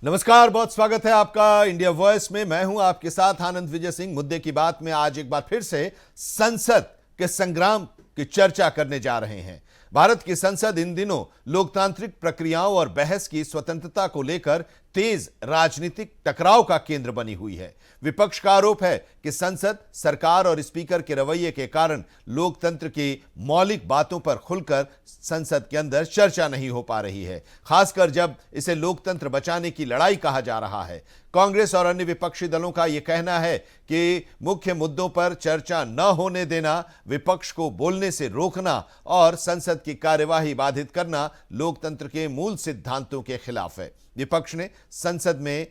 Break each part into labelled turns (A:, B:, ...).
A: नमस्कार, बहुत स्वागत है आपका इंडिया वॉइस में। मैं हूं आपके साथ आनंद विजय सिंह। मुद्दे की बात में आज एक बार फिर से संसद के संग्राम की चर्चा करने जा रहे हैं। भारत की संसद इन दिनों लोकतांत्रिक प्रक्रियाओं और बहस की स्वतंत्रता को लेकर तेज राजनीतिक टकराव का केंद्र बनी हुई है। विपक्ष का आरोप है कि संसद, सरकार और स्पीकर के रवैये के कारण लोकतंत्र की मौलिक बातों पर खुलकर संसद के अंदर चर्चा नहीं हो पा रही है, खासकर जब इसे लोकतंत्र बचाने की लड़ाई कहा जा रहा है। कांग्रेस और अन्य विपक्षी दलों का यह कहना है कि मुख्य मुद्दों पर चर्चा न होने देना, विपक्ष को बोलने से रोकना और संसद की कार्यवाही बाधित करना लोकतंत्र के मूल सिद्धांतों के खिलाफ है। विपक्ष ने संसद में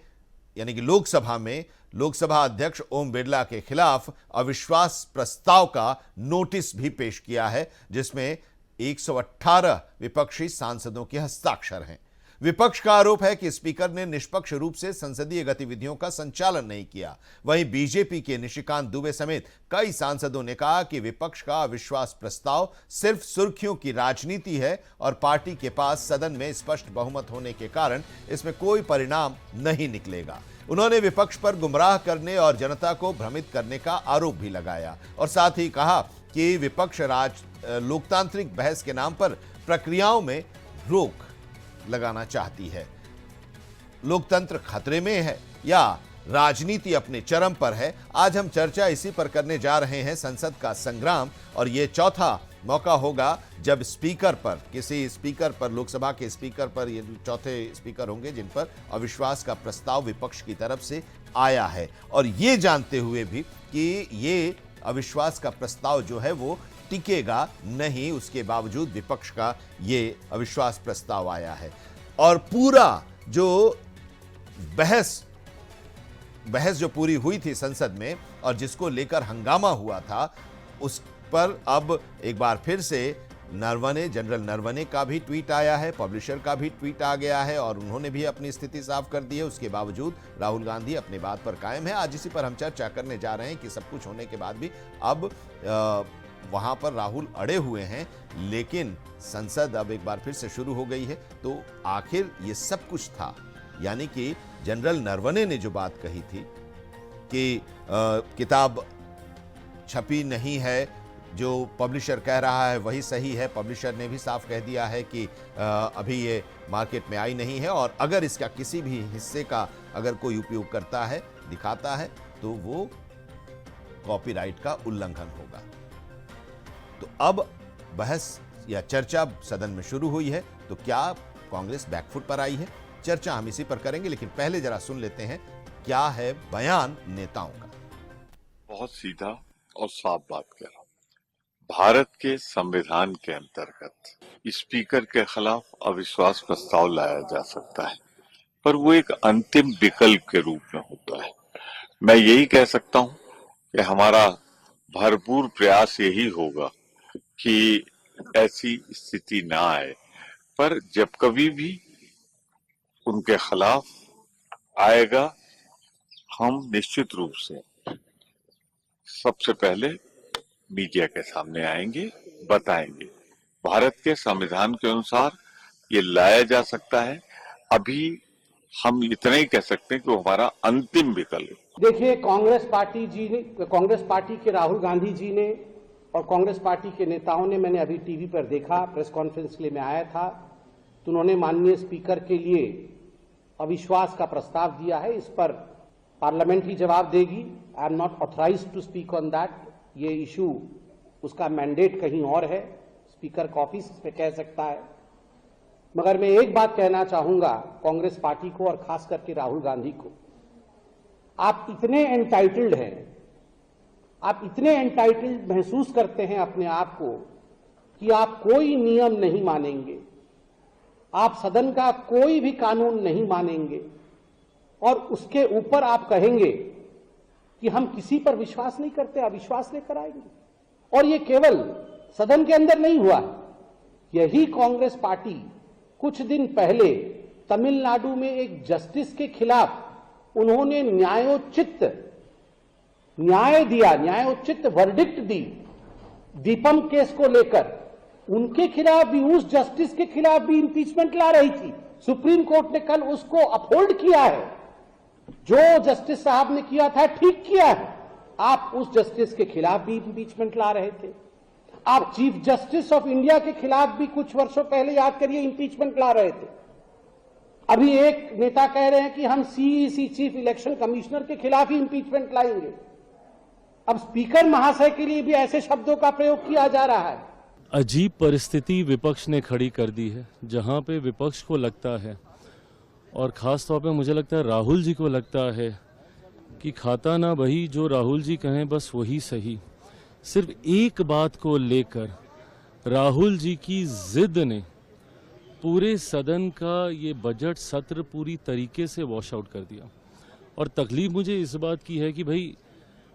A: यानी कि लोकसभा में लोकसभा अध्यक्ष ओम बिरला के खिलाफ अविश्वास प्रस्ताव का नोटिस भी पेश किया है, जिसमें 118 विपक्षी सांसदों के हस्ताक्षर हैं। विपक्ष का आरोप है कि स्पीकर ने निष्पक्ष रूप से संसदीय गतिविधियों का संचालन नहीं किया। वहीं बीजेपी के निशिकांत दुबे समेत कई सांसदों ने कहा कि विपक्ष का अविश्वास प्रस्ताव सिर्फ सुर्खियों की राजनीति है और पार्टी के पास सदन में स्पष्ट बहुमत होने के कारण इसमें कोई परिणाम नहीं निकलेगा। उन्होंने विपक्ष पर गुमराह करने और जनता को भ्रमित करने का आरोप भी लगाया और साथ ही कहा कि विपक्ष लोकतांत्रिक बहस के नाम पर प्रक्रियाओं में रोक लगाना चाहती है। लोकतंत्र खतरे में है या राजनीति अपने चरम पर है? आज हम चर्चा इसी पर करने जा रहे हैं। संसद का संग्राम, और यह चौथा मौका होगा जब स्पीकर पर, किसी स्पीकर पर, लोकसभा के स्पीकर पर, ये चौथे स्पीकर होंगे जिन पर अविश्वास का प्रस्ताव विपक्ष की तरफ से आया है। और ये जानते हुए भी कि ये अविश्वास का प्रस्ताव जो है वो टिकेगा नहीं, उसके बावजूद विपक्ष का ये अविश्वास प्रस्ताव आया है। और पूरा जो बहस जो पूरी हुई थी संसद में और जिसको लेकर हंगामा हुआ था, उस पर अब एक बार फिर से जनरल नरवणे का भी ट्वीट आया है, पब्लिशर का भी ट्वीट आ गया है और उन्होंने भी अपनी स्थिति साफ कर दी है। उसके बावजूद राहुल गांधी अपनी बात पर कायम है। आज इसी पर हम चर्चा करने जा रहे हैं कि सब कुछ होने के बाद भी अब वहां पर राहुल अड़े हुए हैं, लेकिन संसद अब एक बार फिर से शुरू हो गई है। तो आखिर ये सब कुछ था, यानी कि जनरल नरवणे ने जो बात कही थी कि किताब छपी नहीं है, जो पब्लिशर कह रहा है वही सही है। पब्लिशर ने भी साफ कह दिया है कि अभी ये मार्केट में आई नहीं है और अगर इसका किसी भी हिस्से का अगर कोई उपयोग करता है, दिखाता है, तो वो कॉपीराइट का उल्लंघन होगा। तो अब बहस या चर्चा सदन में शुरू हुई है। तो क्या कांग्रेस बैकफुट पर आई है? चर्चा हम इसी पर करेंगे, लेकिन पहले जरा सुन लेते हैं क्या है बयान नेताओं का।
B: बहुत सीधा और साफ बात कह रहा हूं। भारत के संविधान के अंतर्गत स्पीकर के खिलाफ अविश्वास प्रस्ताव लाया जा सकता है, पर वो एक अंतिम विकल्प के रूप में होता है। मैं यही कह सकता हूं कि हमारा भरपूर प्रयास यही होगा कि ऐसी स्थिति ना आए, पर जब कभी भी उनके खिलाफ आएगा, हम निश्चित रूप से सबसे पहले मीडिया के सामने आएंगे, बताएंगे। भारत के संविधान के अनुसार ये लाया जा सकता है। अभी हम इतना ही कह सकते हैं कि वो हमारा अंतिम विकल्प है।
C: देखिए, कांग्रेस पार्टी के राहुल गांधी जी ने और कांग्रेस पार्टी के नेताओं ने, मैंने अभी टीवी पर देखा, प्रेस कॉन्फ्रेंस के लिए मैं आया था, तो उन्होंने माननीय स्पीकर के लिए अविश्वास का प्रस्ताव दिया है। इस पर पार्लियामेंट ही जवाब देगी। I am not authorised to speak on that. ये इशू, उसका मैंडेट कहीं और है, स्पीकर का ऑफिस इस पे कह सकता है। मगर मैं एक बात कहना चाहूंगा कांग्रेस पार्टी को और खास करके राहुल गांधी को, आप इतने एंटाइटल्ड हैं, आप इतने एंटाइटल्ड महसूस करते हैं अपने आप को कि आप कोई नियम नहीं मानेंगे, आप सदन का कोई भी कानून नहीं मानेंगे और उसके ऊपर आप कहेंगे कि हम किसी पर विश्वास नहीं करते, अविश्वास लेकर आएंगे। और ये केवल सदन के अंदर नहीं हुआ। यही कांग्रेस पार्टी कुछ दिन पहले तमिलनाडु में एक जस्टिस के खिलाफ उन्होंने न्यायोचित वर्डिक्ट दी दीपम केस को लेकर, उनके खिलाफ भी, उस जस्टिस के खिलाफ भी इंपीचमेंट ला रही थी। सुप्रीम कोर्ट ने कल उसको अपहोल्ड किया है। जो जस्टिस साहब ने किया था ठीक किया है। आप उस जस्टिस के खिलाफ भी इंपीचमेंट ला रहे थे। आप चीफ जस्टिस ऑफ इंडिया के खिलाफ भी कुछ वर्षों पहले, याद करिए, इंपीचमेंट ला रहे थे। अभी एक नेता कह रहे हैं कि हम सीईसी, चीफ इलेक्शन कमिश्नर के खिलाफ ही इंपीचमेंट लाएंगे। अब स्पीकर महाशय के लिए भी ऐसे शब्दों का प्रयोग किया जा रहा है।
D: अजीब परिस्थिति विपक्ष ने खड़ी कर दी है, जहां पे विपक्ष को लगता है, और ख़ास तौर पे मुझे लगता है राहुल जी को लगता है कि खाता ना वही जो राहुल जी कहें बस वही सही। सिर्फ एक बात को लेकर राहुल जी की जिद ने पूरे सदन का ये बजट सत्र पूरी तरीके से वॉश आउट कर दिया। और तकलीफ मुझे इस बात की है कि भाई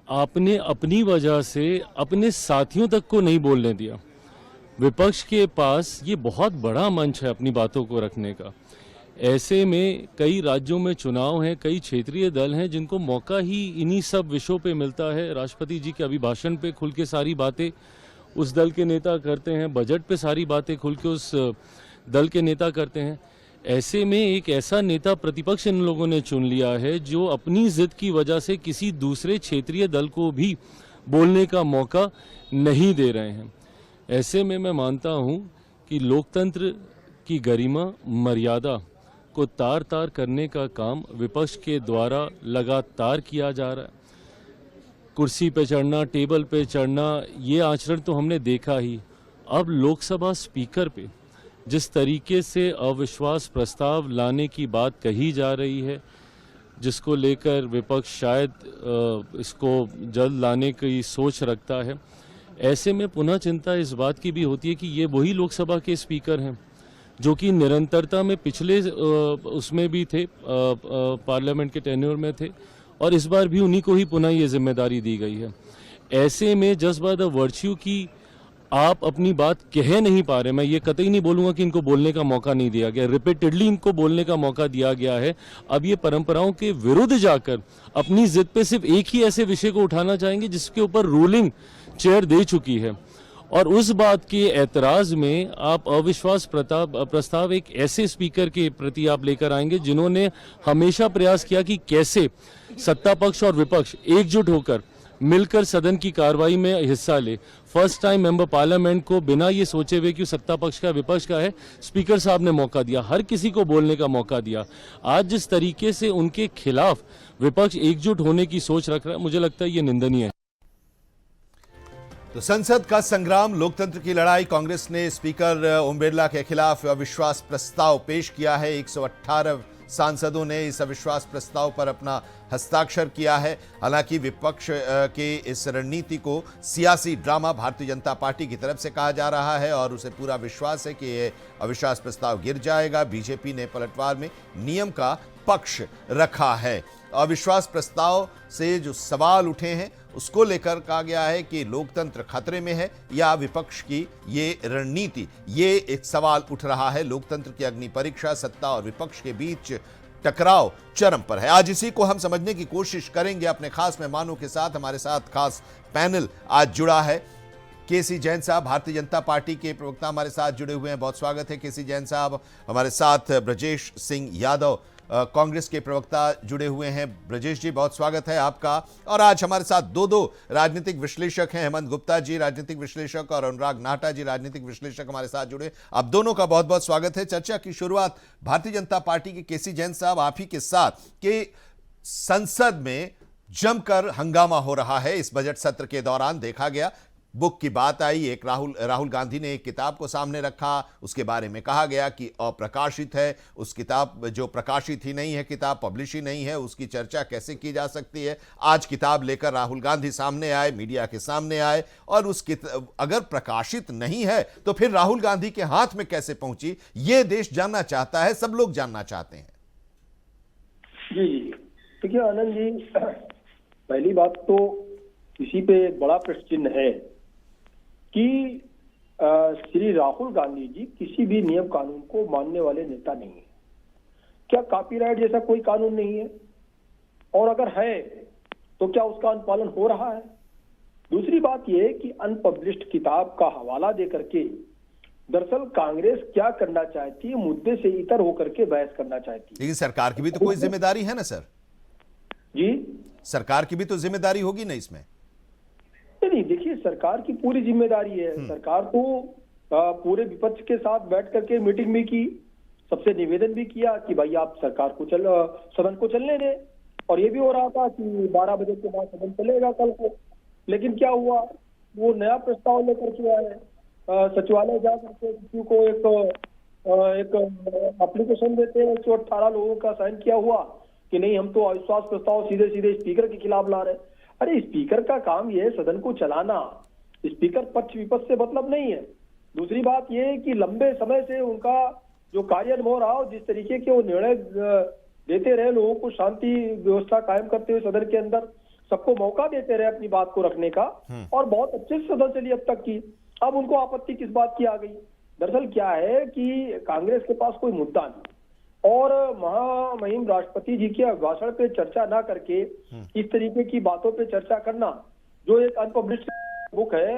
D: आपने अपनी वजह से अपने साथियों तक को नहीं बोलने दिया। विपक्ष के पास ये बहुत बड़ा मंच है अपनी बातों को रखने का। ऐसे में कई राज्यों में चुनाव हैं, कई क्षेत्रीय दल हैं जिनको मौका ही इन्हीं सब विषयों पे मिलता है। राष्ट्रपति जी के अभिभाषण पे खुल के सारी बातें उस दल के नेता करते हैं, बजट पे सारी बातें खुल के उस दल के नेता करते हैं। ऐसे में एक ऐसा नेता प्रतिपक्ष इन लोगों ने चुन लिया है जो अपनी जिद की वजह से किसी दूसरे क्षेत्रीय दल को भी बोलने का मौका नहीं दे रहे हैं। ऐसे में मैं मानता हूं कि लोकतंत्र की गरिमा, मर्यादा को तार तार करने का काम विपक्ष के द्वारा लगातार किया जा रहा है। कुर्सी पे चढ़ना, टेबल पे चढ़ना, ये आचरण तो हमने देखा ही। अब लोकसभा स्पीकर पे जिस तरीके से अविश्वास प्रस्ताव लाने की बात कही जा रही है, जिसको लेकर विपक्ष शायद इसको जल्द लाने की सोच रखता है, ऐसे में पुनः चिंता इस बात की भी होती है कि ये वही लोकसभा के स्पीकर हैं जो कि निरंतरता में पिछले उसमें भी थे, पार्लियामेंट के टेन्योर में थे, और इस बार भी उन्हीं को ही पुनः ये जिम्मेदारी दी गई है। ऐसे में जस्ट बाय द वर्च्यू की आप अपनी बात कह नहीं पा रहे, मैं ये कतई नहीं बोलूँगा कि इनको बोलने का मौका नहीं दिया गया, रिपीटेडली इनको बोलने का मौका दिया गया है। अब ये परंपराओं के विरुद्ध जाकर अपनी जिद पे सिर्फ एक ही ऐसे विषय को उठाना चाहेंगे जिसके ऊपर रूलिंग चेयर दे चुकी है, और उस बात के एतराज में आप अविश्वास प्रस्ताव एक ऐसे स्पीकर के प्रति आप लेकर आएंगे जिन्होंने हमेशा प्रयास किया कि कैसे सत्ता पक्ष और विपक्ष एकजुट होकर मिलकर सदन की कार्रवाई में हिस्सा ले। फर्स्ट टाइम मेंबर पार्लियामेंट को बिना ये सोचे हुए कि सत्ता पक्ष का विपक्ष का है, स्पीकर साहब ने मौका दिया, हर किसी को बोलने का मौका दिया। आज जिस तरीके से उनके खिलाफ विपक्ष एकजुट होने की सोच रख रहा है, मुझे लगता है ये निंदनीय है।
A: तो संसद का संग्राम, लोकतंत्र की लड़ाई। कांग्रेस ने स्पीकर ओम बिरला के खिलाफ अविश्वास प्रस्ताव पेश किया है। 118 सांसदों ने इस अविश्वास प्रस्ताव पर अपना हस्ताक्षर किया है। हालांकि विपक्ष के इस रणनीति को सियासी ड्रामा भारतीय जनता पार्टी की तरफ से कहा जा रहा है और उसे पूरा विश्वास है कि ये अविश्वास प्रस्ताव गिर जाएगा। बीजेपी ने पलटवार में नियम का पक्ष रखा है। अविश्वास प्रस्ताव से जो सवाल उठे हैं उसको लेकर कहा गया है कि लोकतंत्र खतरे में है या विपक्ष की ये रणनीति, ये एक सवाल उठ रहा है। लोकतंत्र की अग्नि परीक्षा, सत्ता और विपक्ष के बीच टकराव चरम पर है। आज इसी को हम समझने की कोशिश करेंगे अपने खास मेहमानों के साथ। हमारे साथ खास पैनल आज जुड़ा है। केसी जैन साहब भारतीय जनता पार्टी के प्रवक्ता हमारे साथ जुड़े हुए हैं, बहुत स्वागत है केसी जैन साहब। हमारे साथ ब्रजेश सिंह यादव कांग्रेस के प्रवक्ता जुड़े हुए हैं। ब्रजेश जी, बहुत स्वागत है आपका। और आज हमारे साथ दो राजनीतिक विश्लेषक हैं, हेमंत गुप्ता जी राजनीतिक विश्लेषक और अनुराग नाटा जी राजनीतिक विश्लेषक हमारे साथ जुड़े। आप दोनों का बहुत बहुत स्वागत है। चर्चा की शुरुआत भारतीय जनता पार्टी के केसी जैन साहब आप ही के साथ कि संसद में जमकर हंगामा हो रहा है। इस बजट सत्र के दौरान देखा गया, बुक की बात आई। एक राहुल गांधी ने एक किताब को सामने रखा, उसके बारे में कहा गया कि अप्रकाशित है। उस किताब जो प्रकाशित ही नहीं है, किताब पब्लिश ही नहीं है, उसकी चर्चा कैसे की जा सकती है। आज किताब लेकर राहुल गांधी सामने आए, मीडिया के सामने आए, और उस किताब अगर प्रकाशित नहीं है तो फिर राहुल गांधी के हाथ में कैसे पहुंची, ये देश जानना चाहता है, सब लोग जानना चाहते हैं।
E: जी देखिए आनंद जी, पहली बात तो इसी पे बड़ा प्रश्न चिन्ह है कि श्री राहुल गांधी जी किसी भी नियम कानून को मानने वाले नेता नहीं है। क्या कॉपीराइट जैसा कोई कानून नहीं है? और अगर है तो क्या उसका अनुपालन हो रहा है? दूसरी बात यह कि अनपब्लिश्ड किताब का हवाला देकर के दरअसल कांग्रेस क्या करना चाहती है, मुद्दे से इतर होकर के बहस करना चाहती है।
A: लेकिन सरकार की भी तो कोई जिम्मेदारी है ना सर,
E: जी
A: सरकार की भी तो जिम्मेदारी होगी ना इसमें।
E: नहीं, देखिए सरकार की पूरी जिम्मेदारी है। सरकार तो पूरे विपक्ष के साथ बैठ करके मीटिंग भी की, सबसे निवेदन भी किया कि भाई आप सरकार को सदन को चलने दें, और ये भी हो रहा था कि 12 बजे के बाद सदन चलेगा कल को। लेकिन क्या हुआ, वो नया प्रस्ताव लेकर के आए, सचिवालय जा करके किसी को एक एप्लीकेशन देते हैं, 118 लोगों का साइन किया हुआ कि नहीं हम तो अविश्वास प्रस्ताव सीधे सीधे स्पीकर के खिलाफ ला रहे हैं। अरे स्पीकर का काम ये है सदन को चलाना, स्पीकर पक्ष विपक्ष से मतलब नहीं है। दूसरी बात ये है कि लंबे समय से उनका जो कार्य अनुभव रहा, जिस तरीके के वो निर्णय देते रहे, लोगों को शांति व्यवस्था कायम करते हुए सदन के अंदर सबको मौका देते रहे अपनी बात को रखने का, और बहुत अच्छे से सदन चली अब तक की। अब उनको आपत्ति किस बात की आ गई? दरअसल क्या है कि कांग्रेस के पास कोई मुद्दा नहीं, और महामहिम राष्ट्रपति जी के भाषण पे चर्चा ना करके इस तरीके की बातों पे चर्चा करना, जो एक अनपब्लिश्ड बुक है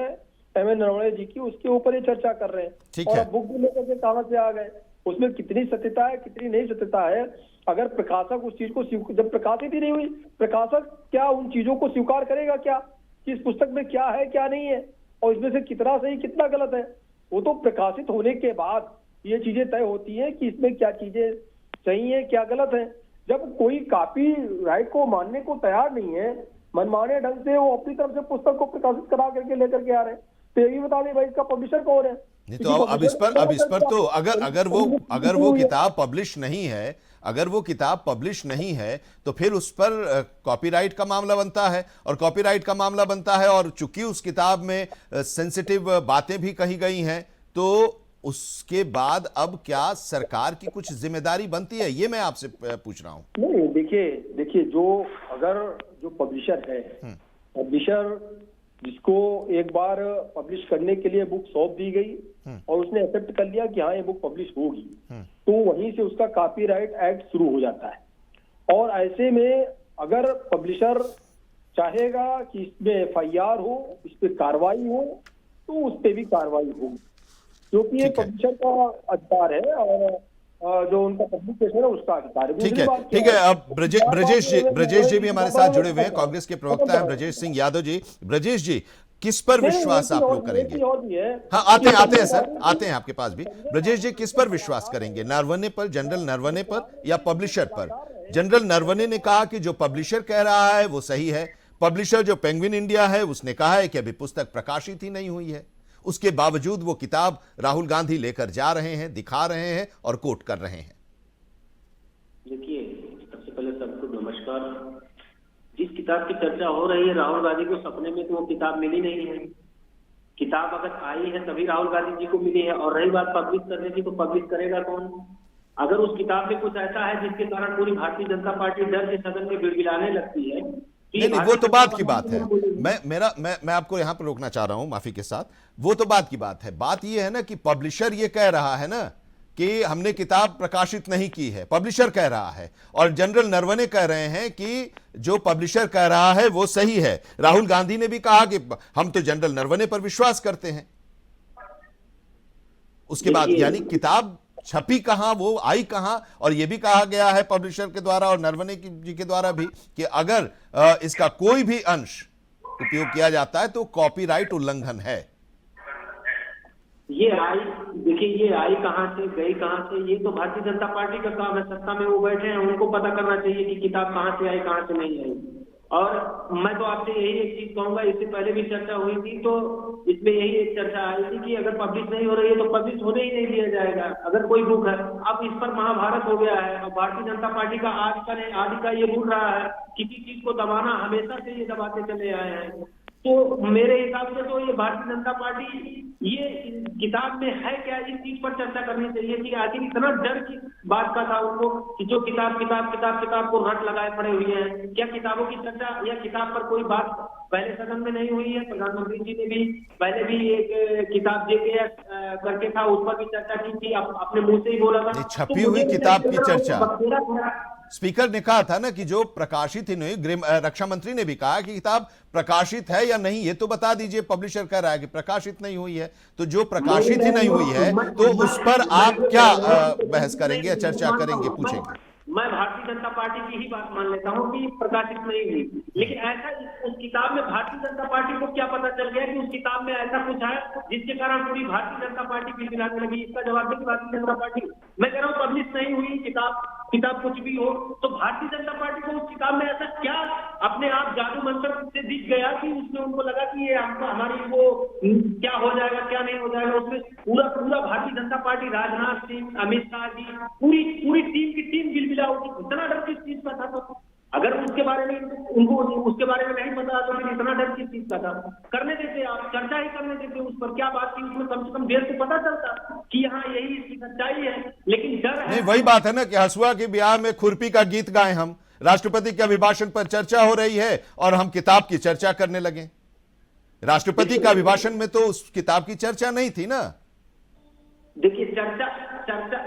E: एम.एन. नरवणे जी की, उसके ऊपर ये चर्चा कर रहे हैं। और अब बुक भी लेकर के कहां से आ गए, उसमें कितनी सत्यता है कितनी नहीं सत्यता है। अगर प्रकाशक उस चीज को जब प्रकाशित ही नहीं हुई, प्रकाशक क्या उन चीजों को स्वीकार करेगा क्या कि इस पुस्तक में क्या है क्या नहीं है, और इसमें से कितना सही कितना गलत है? वो तो प्रकाशित होने के बाद ये चीजें तय होती हैं कि इसमें क्या चीजें सही है क्या गलत है। जब कोई कॉपी राइट को मानने को तैयार नहीं है, मनमाने ढंग से वो अपनी तरफ से पुस्तक को प्रकाशित करा करके लेकर के आ रहे हैं, तो ये भी बता दें भाई इसका पब्लिशर कौन है?
A: नहीं तो अब इस पर तो अगर वो किताब पब्लिश नहीं है, अगर वो किताब पब्लिश नहीं है तो फिर उस पर कॉपीराइट का मामला बनता है, और कॉपीराइट का मामला बनता है, और चूंकि उस किताब में सेंसिटिव बातें भी कही गई हैं, तो उसके बाद अब क्या सरकार की कुछ जिम्मेदारी बनती है, ये मैं आपसे पूछ रहा हूं।
E: नहीं, देखिए जो पब्लिशर है, पब्लिशर जिसको एक बार पब्लिश करने के लिए बुक सौंप दी गई और उसने एक्सेप्ट कर लिया कि हाँ ये बुक पब्लिश होगी, तो वहीं से उसका कॉपीराइट एक्ट शुरू हो जाता है। और ऐसे में अगर पब्लिशर चाहेगा कि इसमें एफआईआर हो, इस पे कार्रवाई हो, तो उस पे भी कार्रवाई होगी, क्योंकि ये पब्लिशर का अधिकार है और जो उनका पब्लिकेशन है उसका अधिकार है।
A: ठीक है। अब ब्रजेश जी भी हमारे साथ जुड़े हुए हैं, कांग्रेस के प्रवक्ता हैं ब्रजेश सिंह यादव जी। ब्रजेश जी, किस पर विश्वास आप लोग करेंगे? हाँ, आते हैं सर, आते हैं आपके पास भी। ब्रजेश जी, किस पर विश्वास करेंगे, नरवणे पर, जनरल नरवणे पर, या पब्लिशर पर? जनरल नरवणे ने कहा कि जो पब्लिशर कह रहा है वो सही है। पब्लिशर जो पेंगुइन इंडिया है उसने कहा है कि अभी पुस्तक प्रकाशित ही नहीं हुई है, उसके बावजूद वो किताब राहुल गांधी लेकर जा रहे हैं, दिखा रहे हैं और कोट कर रहे हैं।
F: देखिए, सबसे पहले सबको नमस्कार। जिस किताब की चर्चा हो रही है, राहुल गांधी को सपने में तो वो किताब मिली नहीं है। किताब अगर आई है तभी राहुल गांधी जी को मिली है, और रही बात पब्लिश करने की, तो पब्लिश करेगा कौन? अगर उस किताब में कुछ ऐसा है जिसके कारण पूरी भारतीय जनता पार्टी डर के सदन में गिड़गिड़ाने लगती है,
A: नहीं, वो तो बात की बात है। मैं आपको यहां पर रोकना चाह रहा हूं, माफी के साथ। वो तो बात की बात है। बात ये है ना कि पब्लिशर ये कह रहा है ना कि हमने किताब प्रकाशित नहीं की है, पब्लिशर कह रहा है, और जनरल नरवणे कह रहे हैं कि जो पब्लिशर कह रहा है वो सही है। राहुल गांधी ने भी कहा कि हम तो जनरल नरवणे पर विश्वास करते हैं। उसके बाद यानी किताब छपी कहां, वो आई कहां? और यह भी कहा गया है पब्लिशर के द्वारा और नरवणे जी के द्वारा भी कि अगर इसका कोई भी अंश उपयोग किया जाता है तो कॉपीराइट उल्लंघन है।
F: ये आई, देखिए ये आई कहां से, गई कहां से, ये तो भारतीय जनता पार्टी का काम है। सत्ता में वो बैठे हैं, उनको पता करना चाहिए कि किताब कहां से आई कहां से नहीं आई। और मैं तो आपसे यही एक चीज कहूंगा, इससे पहले भी चर्चा हुई थी, तो इसमें यही एक चर्चा आई थी कि अगर पब्लिश नहीं हो रही है तो पब्लिश होने ही नहीं दिया जाएगा। अगर कोई बुक है, अब इस पर महाभारत हो गया है, और भारतीय जनता पार्टी का आदि का ये रूल रहा है, किसी चीज को दबाना हमेशा से ये दबाते चले आए हैं। तो मेरे हिसाब से तो ये भारतीय जनता पार्टी ये किताब में है क्या, इस चीज पर चर्चा करनी चाहिए कि आखिर इतना डर की बात का था उनको कि जो किताब को रट लगाए पड़े हुए हैं। क्या किताबों की चर्चा या किताब पर कोई बात पहले सदन में नहीं हुई है? प्रधानमंत्री जी ने भी पहले भी एक किताब JKS करके था, उस पर भी चर्चा की थी, अपने मुंह से ही बोला था।
A: छपी हुई किताब की चर्चा, स्पीकर ने कहा था ना कि जो प्रकाशित ही नहीं, रक्षा मंत्री ने भी कहा कि किताब प्रकाशित है या नहीं ये तो बता दीजिए। पब्लिशर कह रहा है कि प्रकाशित नहीं हुई है, तो जो प्रकाशित ही नहीं हुई है तो उस पर आप क्या बहस करेंगे या चर्चा करेंगे, पूछेंगे?
F: मैं भारतीय जनता पार्टी की ही बात मान लेता हूं कि प्रकाशित नहीं हुई, लेकिन ऐसा उस किताब में भारतीय जनता पार्टी को क्या पता चल गया कि उस किताब में ऐसा कुछ है जिसके कारण पूरी भारतीय जनता पार्टी बिलबिलाने लगी? इसका जवाब देगी भारतीय जनता पार्टी। मैं कह रहा हूँ पब्लिश नहीं हुई किताब कुछ भी हो, तो भारतीय जनता पार्टी को उस किताब में ऐसा क्या अपने आप जादू मंत्र से दिख गया कि उसमें उनको लगा कि ये हमारी वो क्या हो जाएगा क्या नहीं हो जाएगा? उसमें पूरा भारतीय जनता पार्टी, राजनाथ सिंह, अमित शाह जी, पूरी टीम की टीम बिलबिला उठी। इतना डर किस चीज का था? तो अगर उसके बारे में उनको उसके बारे में नहीं पता तो फिर इतना डर किस चीज का था? करने देते, आप चर्चा ही करने देते उस पर, क्या बात की उसमें कम से कम देर से पता चलता कि यहाँ यही इसकी सच्चाई है। लेकिन डर है।
A: नहीं, वही बात है ना कि हसुआ के ब्याह में खुरपी का गीत गाएं हम, राष्ट्रपति के अभिभाषण पर चर्चा हो रही है और हम किताब की चर्चा करने लगे। राष्ट्रपति का अभिभाषण में तो उस किताब की चर्चा नहीं थी ना।
F: देखिए चर्चा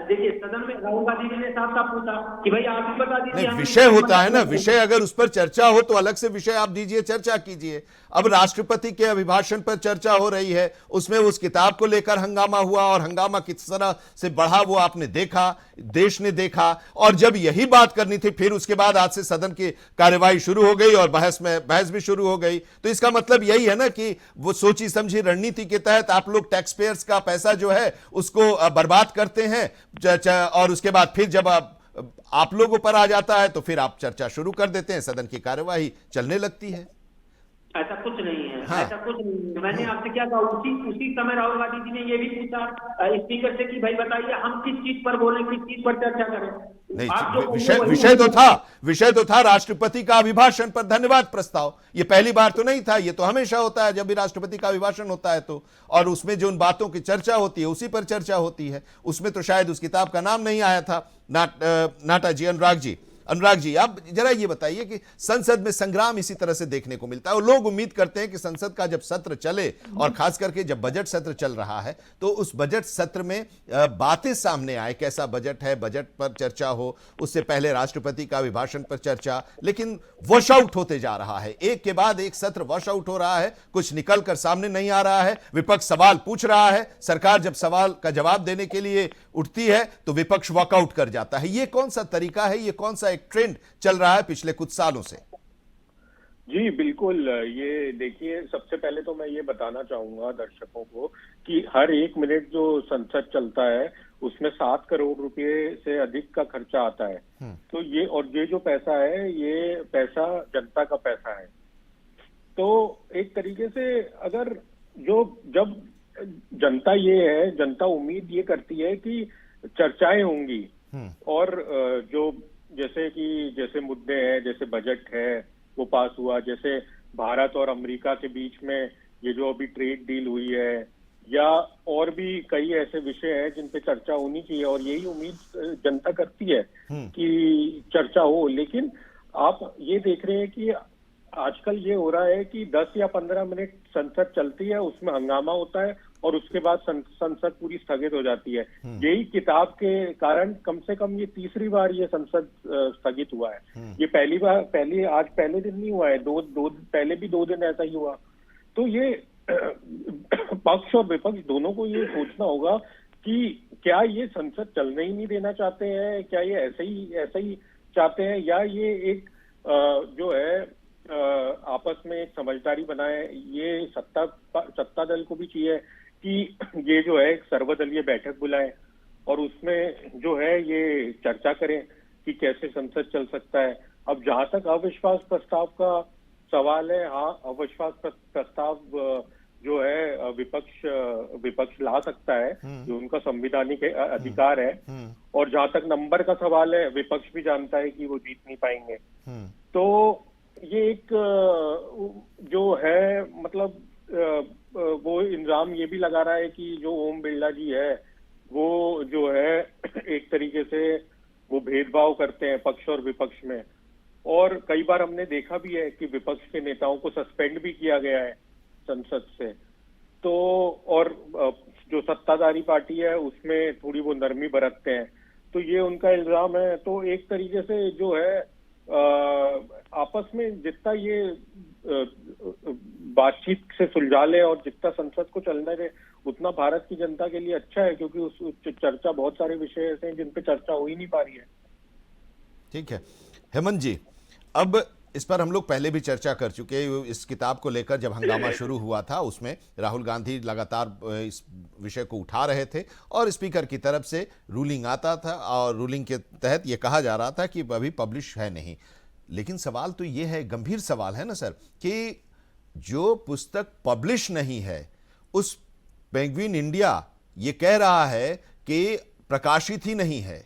F: देखिए, सदन में राहुल गांधी जी ने साफ साफ पूछा कि भाई आप ही बता दीजिए।
A: नहीं, विषय होता है ना, विषय अगर उस पर चर्चा हो तो अलग से विषय आप दीजिए, चर्चा कीजिए। अब राष्ट्रपति के अभिभाषण पर चर्चा हो रही है, उसमें उस किताब को लेकर हंगामा हुआ और हंगामा किस तरह से बढ़ा वो आपने देखा, देश ने देखा। और जब यही बात करनी थी फिर उसके बाद आज से सदन की कार्यवाही शुरू हो गई और बहस भी शुरू हो गई। तो इसका मतलब यही है ना कि वो सोची समझी रणनीति के तहत आप लोग टैक्स पेयर्स का पैसा जो है उसको बर्बाद करते हैं और उसके बाद फिर जब आप लोगों पर आ जाता है तो फिर आप चर्चा शुरू कर देते हैं, सदन की कार्यवाही चलने लगती है।
F: ऐसा कुछ नहीं है।
A: हाँ।
F: ऐसा कुछ नहीं है। मैंने आपसे क्या कहा, उसी समय राहुल गांधी जी ने ये भी पूछा स्पीकर से कि भाई बताइए हम किस चीज पर बोलें, किस चीज पर चर्चा करें।
A: नहीं, विषय तो था राष्ट्रपति का अभिभाषण पर धन्यवाद प्रस्ताव। ये पहली बार तो नहीं था, ये तो हमेशा होता है जब भी राष्ट्रपति का अभिभाषण होता है तो, और उसमें जो उन बातों की चर्चा होती है उसी पर चर्चा होती है। उसमें तो शायद उस किताब का नाम नहीं आया था। नाटा जी, अनुराग जी, आप जरा ये बताइए कि संसद में संग्राम इसी तरह से देखने को मिलता है और लोग उम्मीद करते हैं कि संसद का जब सत्र चले और खास करके जब बजट सत्र चल रहा है तो उस बजट सत्र में बातें सामने आए, कैसा बजट है, बजट पर चर्चा हो। उससे पहले राष्ट्रपति का अभिभाषण पर चर्चा, लेकिन वॉश आउट होते जा रहा है, एक के बाद एक सत्र वॉश आउट हो रहा है, कुछ निकल कर सामने नहीं आ रहा है। विपक्ष सवाल पूछ रहा है, सरकार जब सवाल का जवाब देने के लिए उठती है तो विपक्ष वॉकआउट कर जाता है। ये कौन सा तरीका है, ये कौन सा एक ट्रेंड चल रहा है पिछले कुछ सालों से?
E: जी बिल्कुल, ये देखिए, सबसे पहले तो मैं ये बताना चाहूंगा दर्शकों को कि हर 1 मिनट जो संसद चलता है उसमें 7 करोड़ रुपए से अधिक का खर्चा आता है। तो ये जो पैसा है ये पैसा जनता का पैसा है। तो एक तरीके से अगर जब जनता जनता उम्मीद ये करती है कि चर्चाएं होंगी और जैसे मुद्दे हैं, जैसे बजट है वो पास हुआ, जैसे भारत और अमेरिका के बीच में ये जो अभी ट्रेड डील हुई है, या और भी कई ऐसे विषय हैं जिन पे चर्चा होनी चाहिए और यही उम्मीद जनता करती है कि चर्चा हो। लेकिन आप ये देख रहे हैं कि आजकल ये हो रहा है कि 10 या 15 मिनट संसद चलती है, उसमें हंगामा होता है और उसके बाद संसद पूरी स्थगित हो जाती है। यही किताब के कारण कम से कम ये तीसरी बार ये संसद स्थगित हुआ है। ये आज पहले दिन नहीं हुआ है, पहले भी 2 दिन ऐसा ही हुआ। तो ये पक्ष और विपक्ष दोनों को ये सोचना होगा कि क्या ये संसद चलने ही नहीं देना चाहते हैं, क्या ये ऐसे ही चाहते हैं, या ये एक जो है आपस में एक समझदारी बनाए। ये सत्ता दल को भी चाहिए कि ये जो है एक सर्वदलीय बैठक बुलाए और उसमें जो है ये चर्चा करें कि कैसे संसद चल सकता है। अब जहां तक अविश्वास प्रस्ताव का सवाल है, हाँ, अविश्वास प्रस्ताव जो है विपक्ष ला सकता है, जो उनका संवैधानिक अधिकार है। और जहां तक नंबर का सवाल है, विपक्ष भी जानता है कि वो जीत नहीं पाएंगे। तो ये एक जो है मतलब वो इल्जाम ये भी लगा रहा है कि जो ओम बिरला जी है वो जो है एक तरीके से वो भेदभाव करते हैं पक्ष और विपक्ष में। और कई बार हमने देखा भी है कि विपक्ष के नेताओं को सस्पेंड भी किया गया है संसद से। तो और जो सत्ताधारी पार्टी है उसमें थोड़ी वो नरमी बरतते हैं। तो ये उनका इल्जाम है। तो एक तरीके से जो है आपस में जितना ये बातचीत से सुलझा ले और जितना संसद को चलने दे उतना भारत की जनता के लिए अच्छा है, क्योंकि उस चर्चा बहुत सारे विषय ऐसे हैं जिन पे चर्चा हो ही नहीं पा रही है।
A: ठीक है हेमंत जी, अब इस पर हम लोग पहले भी चर्चा कर चुके हैं। इस किताब को लेकर जब हंगामा शुरू हुआ था उसमें राहुल गांधी लगातार इस विषय को उठा रहे थे और स्पीकर की तरफ से रूलिंग आता था और रूलिंग के तहत ये कहा जा रहा था कि अभी पब्लिश है नहीं। लेकिन सवाल तो ये है, गंभीर सवाल है ना सर, कि जो पुस्तक पब्लिश नहीं है उस पेंगुइन इंडिया ये कह रहा है कि प्रकाशित ही नहीं है।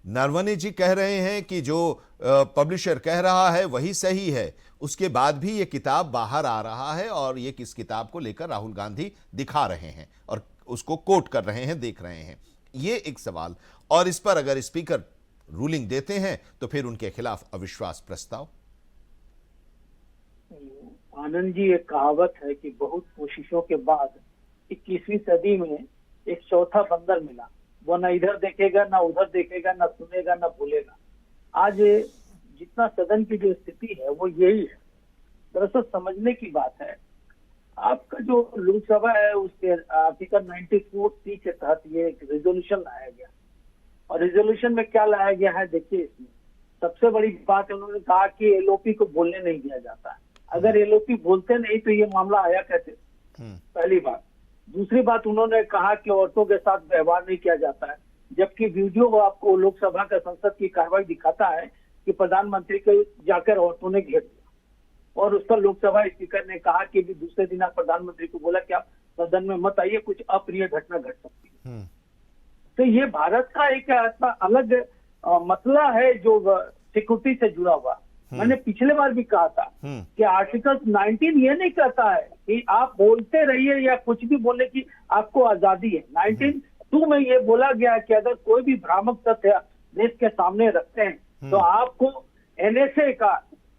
A: नरवणे जी कह रहे हैं कि जो पब्लिशर कह रहा है वही सही है, उसके बाद भी ये किताब बाहर आ रहा है और ये किस किताब को लेकर राहुल गांधी दिखा रहे हैं और उसको कोट कर रहे हैं, देख रहे हैं। ये एक सवाल। और इस पर अगर स्पीकर रूलिंग देते हैं तो फिर उनके खिलाफ अविश्वास प्रस्ताव।
G: आनंद जी, एक कहावत है कि बहुत कोशिशों के बाद 21वीं सदी में एक चौथा बंदर मिला, वो ना इधर देखेगा ना उधर देखेगा, ना सुनेगा ना भूलेगा। आज जितना सदन की जो स्थिति है वो यही है। दरअसल समझने की बात है, आपका जो लोकसभा है उसके आर्टिकल 94C के तहत ये एक रेजोल्यूशन लाया गया और रेजोल्यूशन में क्या लाया गया है देखिए। इसमें सबसे बड़ी बात है, उन्होंने कहा कि एलओपी को बोलने नहीं दिया जाता। अगर एलओपी बोलते नहीं तो ये मामला आया कैसे, पहली बात। दूसरी बात, उन्होंने कहा कि औरतों के साथ व्यवहार नहीं किया जाता है, जबकि वीडियो आपको लोकसभा का संसद की कार्रवाई दिखाता है कि प्रधानमंत्री को जाकर औरतों ने घेर दिया और उस पर लोकसभा स्पीकर ने कहा कि भी दूसरे दिन आप प्रधानमंत्री को बोला कि आप सदन में मत आइए, कुछ अप्रिय घटना घट सकती है। तो ये भारत का एक ऐसा अलग मसला है जो सिक्योरिटी से जुड़ा हुआ। मैंने पिछले बार भी कहा था कि आर्टिकल 19 ये नहीं कहता है कि आप बोलते रहिए या कुछ भी बोलने की आपको आजादी है। 19(2) में ये बोला गया है कि अगर कोई भी भ्रामक तथ्य देश के सामने रखते हैं तो आपको एनएसए का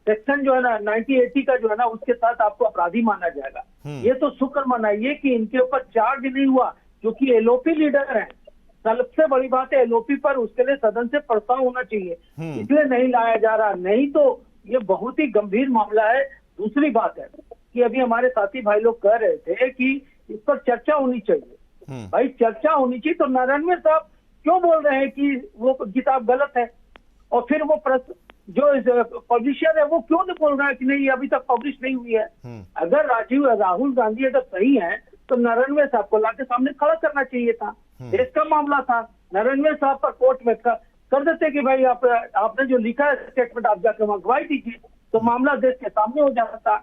G: सेक्शन जो है ना 1980 का जो है ना उसके साथ आपको अपराधी माना जाएगा। ये तो शुक्र मनाइए कि इनके ऊपर चार्ज नहीं हुआ, क्योंकि एलओपी लीडर है। सबसे बड़ी बात है एलओपी पर उसके लिए सदन से प्रस्ताव होना चाहिए, इसलिए नहीं लाया जा रहा, नहीं तो ये बहुत ही गंभीर मामला है। दूसरी बात है कि अभी हमारे साथी भाई लोग कह रहे थे कि इस पर चर्चा होनी चाहिए। भाई चर्चा होनी चाहिए तो नारायण साहब क्यों बोल रहे हैं कि वो किताब गलत है, और फिर वो जो पब्लिशर है वो क्यों नहीं बोल रहा है कि नहीं अभी तक पब्लिश नहीं हुई है। अगर राहुल गांधी अगर सही है तो नारायण साहब को लाके सामने खड़ा करना चाहिए था। देश का मामला था, नारायण साहब पर कोर्ट में कर देते कि भाई आपने जो लिखा है स्टेटमेंट आप जाकर वहां गवाही दीजिए, तो मामला देश के सामने हो जाता।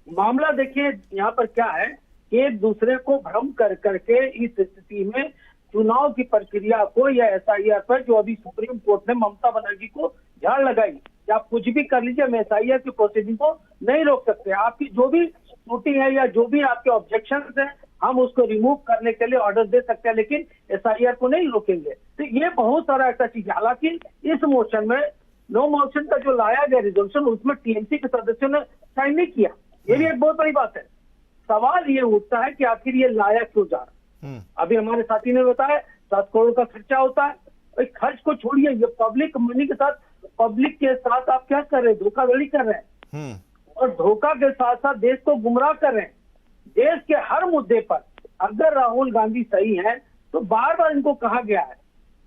G: मामला देखिए यहाँ पर क्या है कि एक दूसरे को भ्रम कर करके इस स्थिति में चुनाव की प्रक्रिया को या एसआईआर पर जो अभी सुप्रीम कोर्ट ने ममता बनर्जी को झाड़ लगाई कि आप कुछ भी कर लीजिए, हम एसआईआर की प्रोसीडिंग को नहीं रोक सकते। आपकी जो भी त्रुटि है या जो भी आपके ऑब्जेक्शन है हम उसको रिमूव करने के लिए ऑर्डर दे सकते हैं, लेकिन एसआईआर को नहीं रोकेंगे। तो ये बहुत सारा ऐसा चीज, हालांकि इस मोशन में नो मोशन का जो लाया गया रिजोल्यूशन उसमें टीएमसी के सदस्यों ने साइन नहीं किया, ये भी एक बहुत बड़ी बात है। सवाल ये उठता है कि आखिर ये लाया क्यों जा रहा है। अभी हमारे साथी ने बताया 7 करोड़ का खर्चा होता है, भाई खर्च को छोड़िए, ये पब्लिक मनी के साथ, पब्लिक के साथ आप क्या कर रहे हैं, धोखाधड़ी कर रहे हैं और धोखा के साथ साथ देश को गुमराह कर रहे हैं। देश के हर मुद्दे पर अगर राहुल गांधी सही है तो बार बार इनको कहा गया है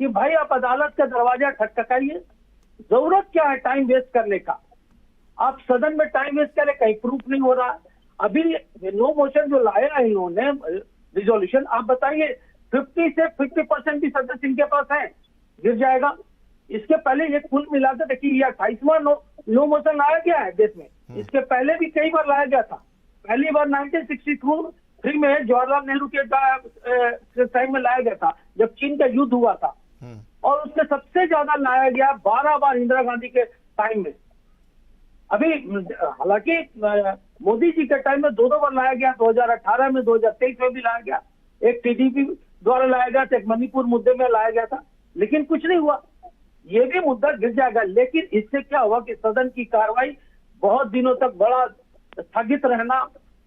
G: कि भाई आप अदालत का दरवाजा खटखटाइए, जरूरत क्या है टाइम वेस्ट करने का। आप सदन में टाइम वेस्ट करें, कहीं प्रूफ नहीं हो रहा। अभी नो मोशन जो लाया है इन्होंने रिजोल्यूशन, आप बताइए 50 से 50% भी सदस्य इनके पास है, गिर जाएगा। इसके पहले ये कुल मिलाकर देखिए ये 28वां नो मोशन लाया गया है देश में। इसके पहले भी कई बार लाया गया था। पहली बार 1963 में जवाहरलाल नेहरू के टाइम में लाया गया था जब चीन का युद्ध हुआ था, और उससे सबसे ज्यादा लाया गया 12 बार इंदिरा गांधी के टाइम में। अभी हालांकि मोदी जी के टाइम में 2 बार लाया गया, 2018 में, 2023 में भी लाया गया। एक टीडीपी द्वारा लाया गया था, एक मणिपुर मुद्दे में लाया गया था, लेकिन कुछ नहीं हुआ। ये भी मुद्दा गिर जाएगा। लेकिन इससे क्या हुआ कि सदन की कार्रवाई बहुत दिनों तक बड़ा स्थगित रहना,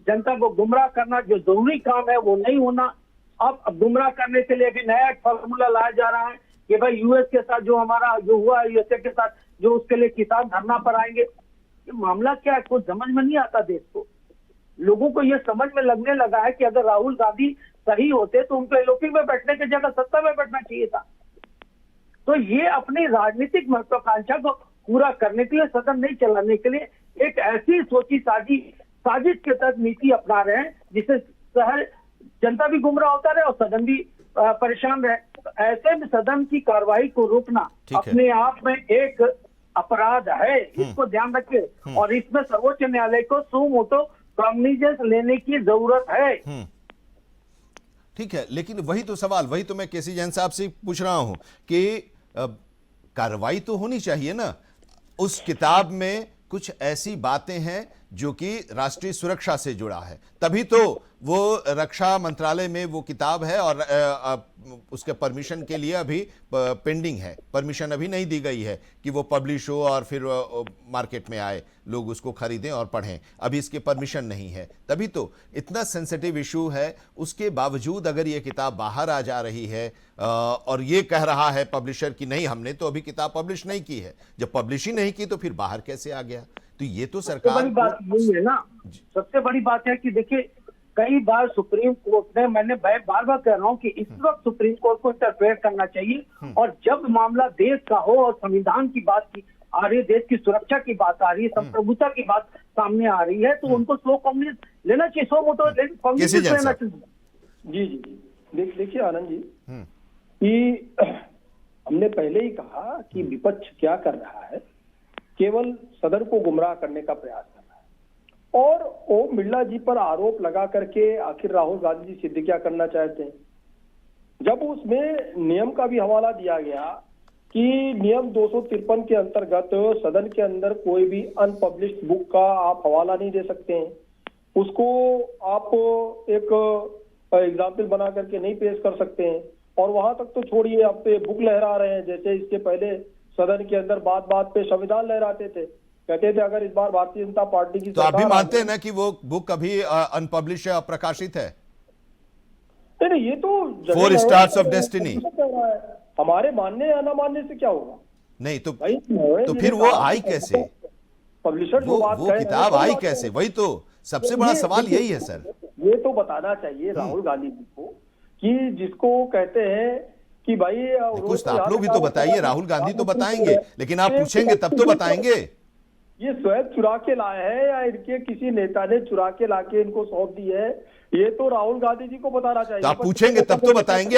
G: जनता को गुमराह करना, जो जरूरी काम है वो नहीं होना। अब गुमराह करने के लिए भी नया फॉर्मूला लाया जा रहा है कि कि भाई यूएस के साथ जो हमारा जो हुआ, यूएसए के साथ जो, उसके लिए किसान धरना पर आएंगे। ये मामला क्या है, कुछ समझ में नहीं आता देश को। लोगों को ये समझ में लगने लगा है कि अगर राहुल गांधी सही होते तो उनको एलओपी में बैठने की जगह सत्ता में बैठना चाहिए था। तो ये अपनी राजनीतिक महत्वाकांक्षा को पूरा करने के लिए, सदन नहीं चलाने के लिए एक ऐसी सोची साजिश के तहत नीति अपना रहे हैं जिससे शहर जनता भी गुमराह होता रहे और सदन भी परेशान रहे। तो ऐसे में सदन की कार्रवाई को रोकना अपने आप में एक अपराध है, इसको ध्यान रखें। और इसमें सर्वोच्च न्यायालय को सू मोटो कॉग्निजेंस लेने की जरूरत है।
A: ठीक है, लेकिन वही तो सवाल, वही तो मैं केसी जैन साहब से पूछ रहा हूं कि कार्रवाई तो होनी चाहिए ना। उस किताब में कुछ ऐसी बातें हैं जो कि राष्ट्रीय सुरक्षा से जुड़ा है, तभी तो वो रक्षा मंत्रालय में वो किताब है और उसके परमिशन के लिए अभी पेंडिंग है। परमिशन अभी नहीं दी गई है कि वो पब्लिश हो और फिर मार्केट में आए, लोग उसको खरीदें और पढ़ें। अभी इसकी परमिशन नहीं है, तभी तो इतना सेंसिटिव इशू है। उसके बावजूद अगर ये किताब बाहर आ जा रही है और ये कह रहा है पब्लिशर कि नहीं हमने तो अभी किताब पब्लिश नहीं की है, जब पब्लिश ही नहीं की तो फिर बाहर कैसे आ गया? तो ये तो सरकार
G: बड़ी बात यही है ना, सबसे बड़ी बात है कि देखिए कई बार सुप्रीम कोर्ट ने, मैंने बार बार कह रहा हूं कि इस वक्त सुप्रीम कोर्ट को इंटरफेयर करना चाहिए। और जब मामला देश का हो और संविधान की बात की आ रही है, देश की सुरक्षा की बात आ रही है, संप्रभुता की बात सामने आ रही है, तो उनको सो कॉग्निज लेना चाहिए, सो मोटो कॉग्निज लेना चाहिए।
E: जी जी जी, देखिए आनंद जी कि हमने पहले ही कहा कि विपक्ष क्या कर रहा है, केवल सदन को गुमराह करने का प्रयास कर रहा है। और ओम बिरला जी पर आरोप लगा करके आखिर राहुल गांधी जी सिद्ध क्या करना चाहते हैं? जब उसमें नियम का भी हवाला दिया गया कि नियम 253 के अंतर्गत सदन के अंदर कोई भी अनपब्लिश्ड बुक का आप हवाला नहीं दे सकते हैं, उसको आप एक एग्जाम्पल बना करके नहीं पेश कर सकते हैं। और वहां तक तो छोड़िए, आप पे बुक लहरा रहे हैं, जैसे इसके पहले सदन के अंदर बात बात पे संविधान लहराते थे, कहते थे अगर इस बार भारतीय जनता पार्टी की
A: तो आप भी मानते हैं ना कि वो बुक अभी अनपब्लिश है, अप्रकाशित है?
E: नहीं, ये तो
A: 4 स्टार्स ऑफ डेस्टिनी
E: हमारे मानने या ना मानने से क्या होगा?
A: नहीं तो फिर वो आई कैसे?
E: पब्लिशर
A: वो किताब आई कैसे? वही तो सबसे बड़ा सवाल यही है सर।
E: ये तो बताना चाहिए राहुल गांधी जी को कि जिसको कहते हैं कि भाई
A: कुछ आप लोग भी तो बताइए, राहुल गांधी तो बताएंगे, लेकिन आप पूछेंगे तब तो बताएंगे।
E: ये स्वयं चुरा के लाए हैं या इनके किसी नेता ने चुरा के लाके इनको सौंप दी है, ये तो राहुल गांधी जी को बताना चाहिए।
A: तो आप पूछेंगे तब तो बताएंगे।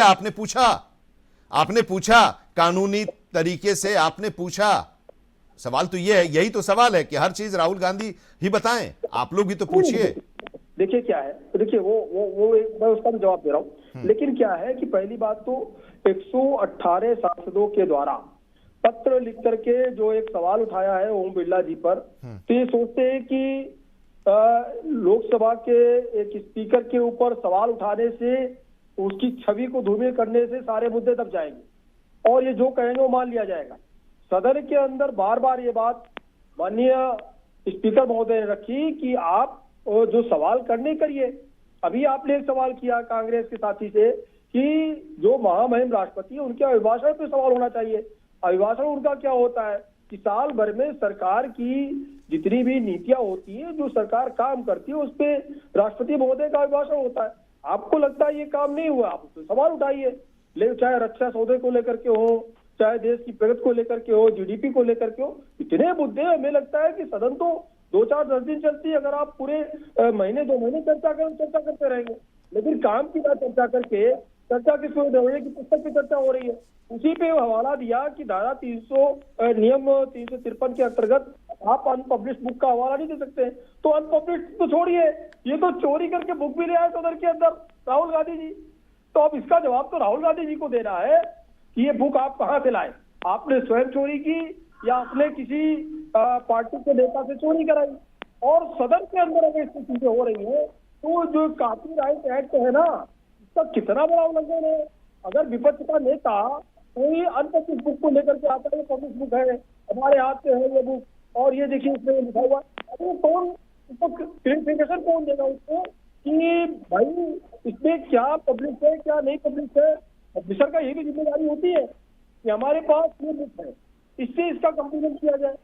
A: आपने पूछा कानूनी तरीके से, आपने पूछा। सवाल तो ये है, यही तो सवाल है कि हर चीज राहुल गांधी ही बताएं। आप लोग भी तो पूछिए।
E: देखिए क्या है, देखिए वो मैं उसका भी जवाब दे रहा हूँ। लेकिन क्या है कि पहली बात तो 118 सांसदों के द्वारा पत्र लिख करके जो एक सवाल उठाया है ओम बिरला जी पर, तो ये सोचते हैं कि लोकसभा के एक स्पीकर के ऊपर सवाल उठाने से, उसकी छवि को धूमिल करने से सारे मुद्दे दब जाएंगे और ये जो कहेंगे वो मान लिया जाएगा। सदन के अंदर बार बार ये बात माननीय स्पीकर महोदय ने रखी कि आप जो सवाल करने करिए। अभी आपने एक सवाल किया कांग्रेस के साथी से कि जो महामहिम राष्ट्रपति है उनके अभिभाषण पे सवाल होना चाहिए। अभिभाषण उनका क्या होता है कि साल भर में सरकार की जितनी भी नीतियां होती है, जो सरकार काम करती है, उस पे राष्ट्रपति महोदय का अभिभाषण होता है। आपको लगता है ये काम नहीं हुआ, आप उस सवाल उठाइए, चाहे रक्षा सौदे को लेकर के हो, चाहे देश की प्रगति को लेकर के हो, जीडीपी को लेकर के हो, इतने मुद्दे। हमें लगता है कि सदन तो 2-4-10 दिन चलती है, अगर आप पूरे महीने 2 महीने चर्चा करते रहेंगे। लेकिन काम की बात चर्चा करके, चर्चा किस की पुस्तक की चर्चा हो रही है, उसी पे हवाला दिया कि धारा 300 नियम 353 के अंतर्गत आप अनपब्लिश्ड बुक का हवाला नहीं दे सकते। तो अनपब्लिश्ड तो छोड़िए, ये तो चोरी करके बुक भी ले आए सदन के अंदर राहुल गांधी जी। तो अब इसका जवाब तो राहुल गांधी जी को देना है कि ये बुक आप कहां से लाए, आपने स्वयं चोरी की या आपने किसी पार्टी के नेता से चोरी कराई। और सदन के अंदर अगर इसकी चीजें हो रही है तो जो कॉपीराइट एक्ट है ना, इसका कितना बड़ा उल्लंघन है। अगर विपक्ष का नेता कोई अनपब्लिश्ड बुक को लेकर के आता है, पब्लिश बुक है, हमारे हाथ से है ये बुक और ये देखिए इसमें लिखा हुआ, अरे कौन उसको क्लेरिफिकेशन कौन देगा उसको कि भाई इसमें क्या पब्लिश है क्या नहीं पब्लिश है? पब्लिशर का ये भी जिम्मेदारी होती है कि हमारे पास ये बुक है, इससे इसका कंपेरिजन किया जाए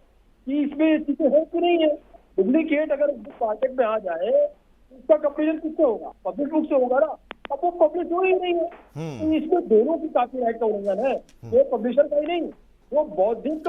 E: कि इसमें ये चीजें है कि नहीं है। डुप्लीकेट अगर बुक मार्केट में आ जाए तो उसका कंपेरिजन किससे होगा? पब्लिक बुक से होगा ना। अब वो पब्लिश हो ही नहीं है, तो इसमें दोनों की काफी राइट का उल्लंघन है। वो पब्लिशर का ही नहीं, वो बौद्धिक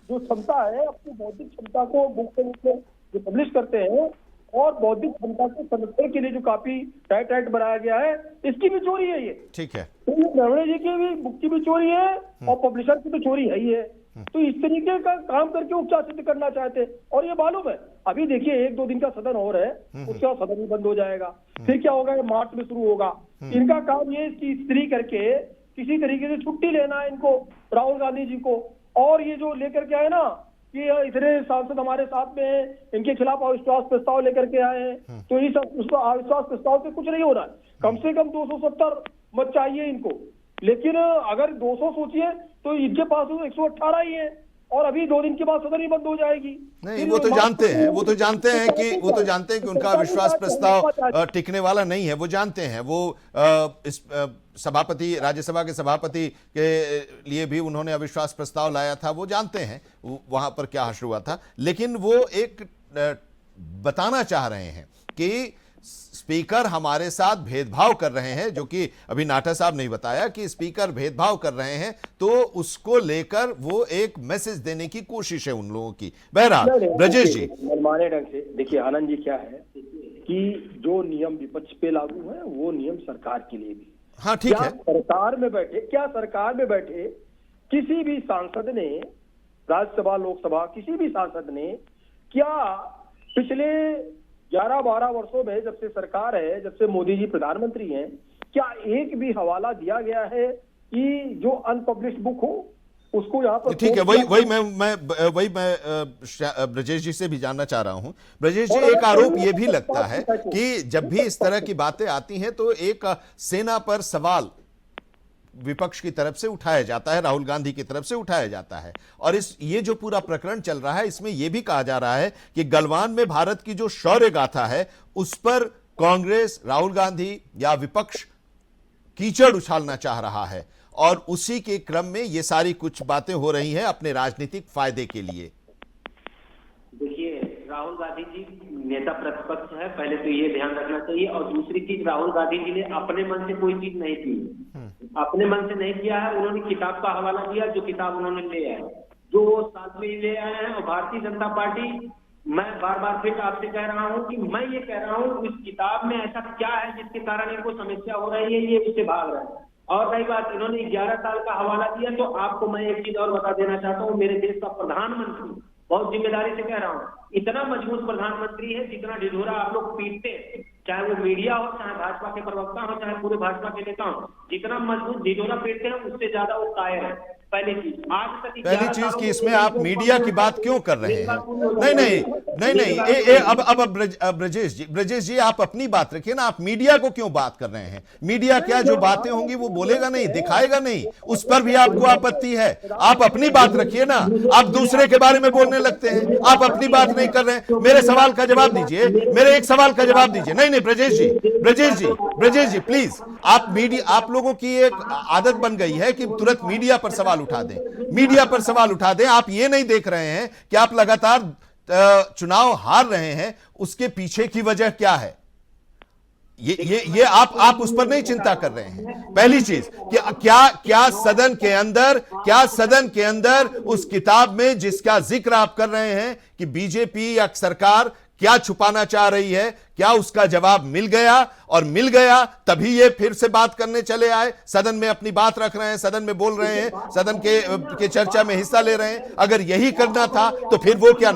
E: जो क्षमता है, अपनी बौद्धिक क्षमता को बुक के रूप में जो पब्लिश करते हैं और बौद्धिक क्षमता के संरक्षण के लिए जो काफी राइट बनाया गया है, इसकी भी चोरी है ये।
A: ठीक है।
E: तो ये नरवणे जी की भी बुक की भी चोरी है और पब्लिशर की तो चोरी है ही है। तो इस तरीके का काम करके उपचार सिद्ध करना चाहते हैं। और ये मालूम है, अभी देखिए 1-2 दिन का सदन और है, उसके बाद सदन भी बंद हो जाएगा। फिर क्या होगा? ये मार्च में शुरू होगा। इनका काम ये इसकी स्त्री करके किसी तरीके से छुट्टी लेना है इनको, राहुल गांधी जी को। और ये जो लेकर के आए ना कि इतने सांसद हमारे साथ में हैं, इनके खिलाफ अविश्वास प्रस्ताव लेकर के आए हैं, तो इस अविश्वास प्रस्ताव से कुछ नहीं हो रहा है। कम से कम 270 मत चाहिए इनको, लेकिन अगर 200 सोचिए तो इनके पास 118 ही है और अभी 2 दिन के बाद सदन ही बंद हो जाएगी।
A: नहीं, वो तो जानते हैं कि उनका विश्वास प्रस्ताव टिकने वाला नहीं है। वो जानते हैं, वो इस सभापति, राज्यसभा के सभापति के लिए भी उन्होंने अविश्वास प्रस्ताव लाया था, वो जानते हैं वहां पर क्या हश्र हुआ था। लेकिन वो एक बताना चाह रहे हैं कि स्पीकर हमारे साथ भेदभाव कर रहे हैं, जो कि अभी नाटा साहब ने बताया कि स्पीकर भेदभाव कर रहे हैं, तो उसको लेकर वो एक मैसेज देने की कोशिश है उन लोगों की। बहरहाल ब्रजेश जी,
E: मनमाने ढंग से देखिए आनंद जी, क्या है कि जो नियम विपक्ष पे लागू है वो नियम सरकार के लिए भी।
A: हाँ ठीक है।
E: सरकार में बैठे किसी भी सांसद ने, राज्यसभा लोकसभा किसी भी सांसद ने क्या पिछले 11-12 वर्षों में, जब से सरकार है, जब से मोदी जी प्रधानमंत्री हैं, क्या एक भी हवाला दिया गया है कि जो अनपब्लिश्ड बुक हो उसको यहाँ पर?
A: ठीक है, वही मैं ब्रजेश जी से भी जानना चाह रहा हूं। ब्रजेश जी, एक आरोप ये भी लगता है कि जब भी इस तरह की बातें आती हैं तो एक सेना पर सवाल विपक्ष की तरफ से उठाया जाता है, राहुल गांधी की तरफ से उठाया जाता है। और ये जो पूरा प्रकरण चल रहा है, इसमें यह भी कहा जा रहा है कि गलवान में भारत की जो शौर्य गाथा है उस पर कांग्रेस, राहुल गांधी या विपक्ष कीचड़ उछालना चाह रहा है, और उसी के क्रम में ये सारी कुछ बातें हो रही हैं अपने राजनीतिक फायदे के लिए।
F: देखिए, राहुल गांधी जी नेता प्रतिपक्ष है, पहले तो ये ध्यान रखना चाहिए। और दूसरी चीज, राहुल गांधी जी ने अपने मन से कोई चीज नहीं की, अपने मन से नहीं किया है। उन्होंने किताब का हवाला दिया, जो किताब उन्होंने ले आए, जो साथ में ले आए हैं। और भारतीय जनता पार्टी, मैं बार बार फिर आपसे कह रहा हूं कि मैं ये कह रहा हूं इस किताब में ऐसा क्या है जिसके कारण इनको समस्या हो रही है, ये उससे भाग रहे हैं। और कई बात, इन्होंने 11 साल का हवाला दिया। तो आपको मैं एक चीज और बता देना चाहता हूँ, मेरे देश का प्रधानमंत्री, बहुत जिम्मेदारी से कह रहा हूँ, इतना मजबूत प्रधानमंत्री है, जितना ढिढोरा आप लोग पीटते हैं, चाहे वो मीडिया हो, चाहे भाजपा के प्रवक्ता हो, चाहे पूरे भाजपा के नेता हो, जितना मजबूत ढिढोरा पीटते हैं उससे ज्यादा वो कायर है। पहली चीज
A: कि इसमें आप मीडिया की बात क्यों कर रहे हैं? नहीं, अब ब्रजेश जी आप अपनी बात रखिए ना, आप मीडिया को क्यों बात कर रहे हैं? मीडिया क्या जो बातें होंगी वो बोलेगा नहीं, दिखाएगा नहीं, उस पर भी आपको आपत्ति है? आप अपनी बात रखिए ना, आप दूसरे के बारे में बोलने लगते हैं, आप अपनी बात नहीं कर रहे हैं। मेरे सवाल का जवाब दीजिए, मेरे एक सवाल का जवाब दीजिए। नहीं, ब्रजेश जी प्लीज, आप लोगों की एक आदत बन गई है कि तुरंत मीडिया पर सवाल उठा दें। आप ये नहीं देख रहे हैं कि आप लगातार चुनाव हार रहे हैं, उसके पीछे की वजह क्या है? ये आप उस पर नहीं चिंता कर रहे हैं। पहली चीज, क्या सदन के अंदर उस किताब में जिसका जिक्र आप कर रहे हैं कि बीजेपी या सरकार क्या छुपाना चाह रही है, क्या उसका जवाब मिल गया? और मिल गया तभी ये फिर से बात करने चले आए, सदन में अपनी बात रख रहे हैं, सदन में बोल रहे हैं, सदन के चर्चा में हिस्सा ले रहे हैं। अगर यही करना था तो फिर वो क्या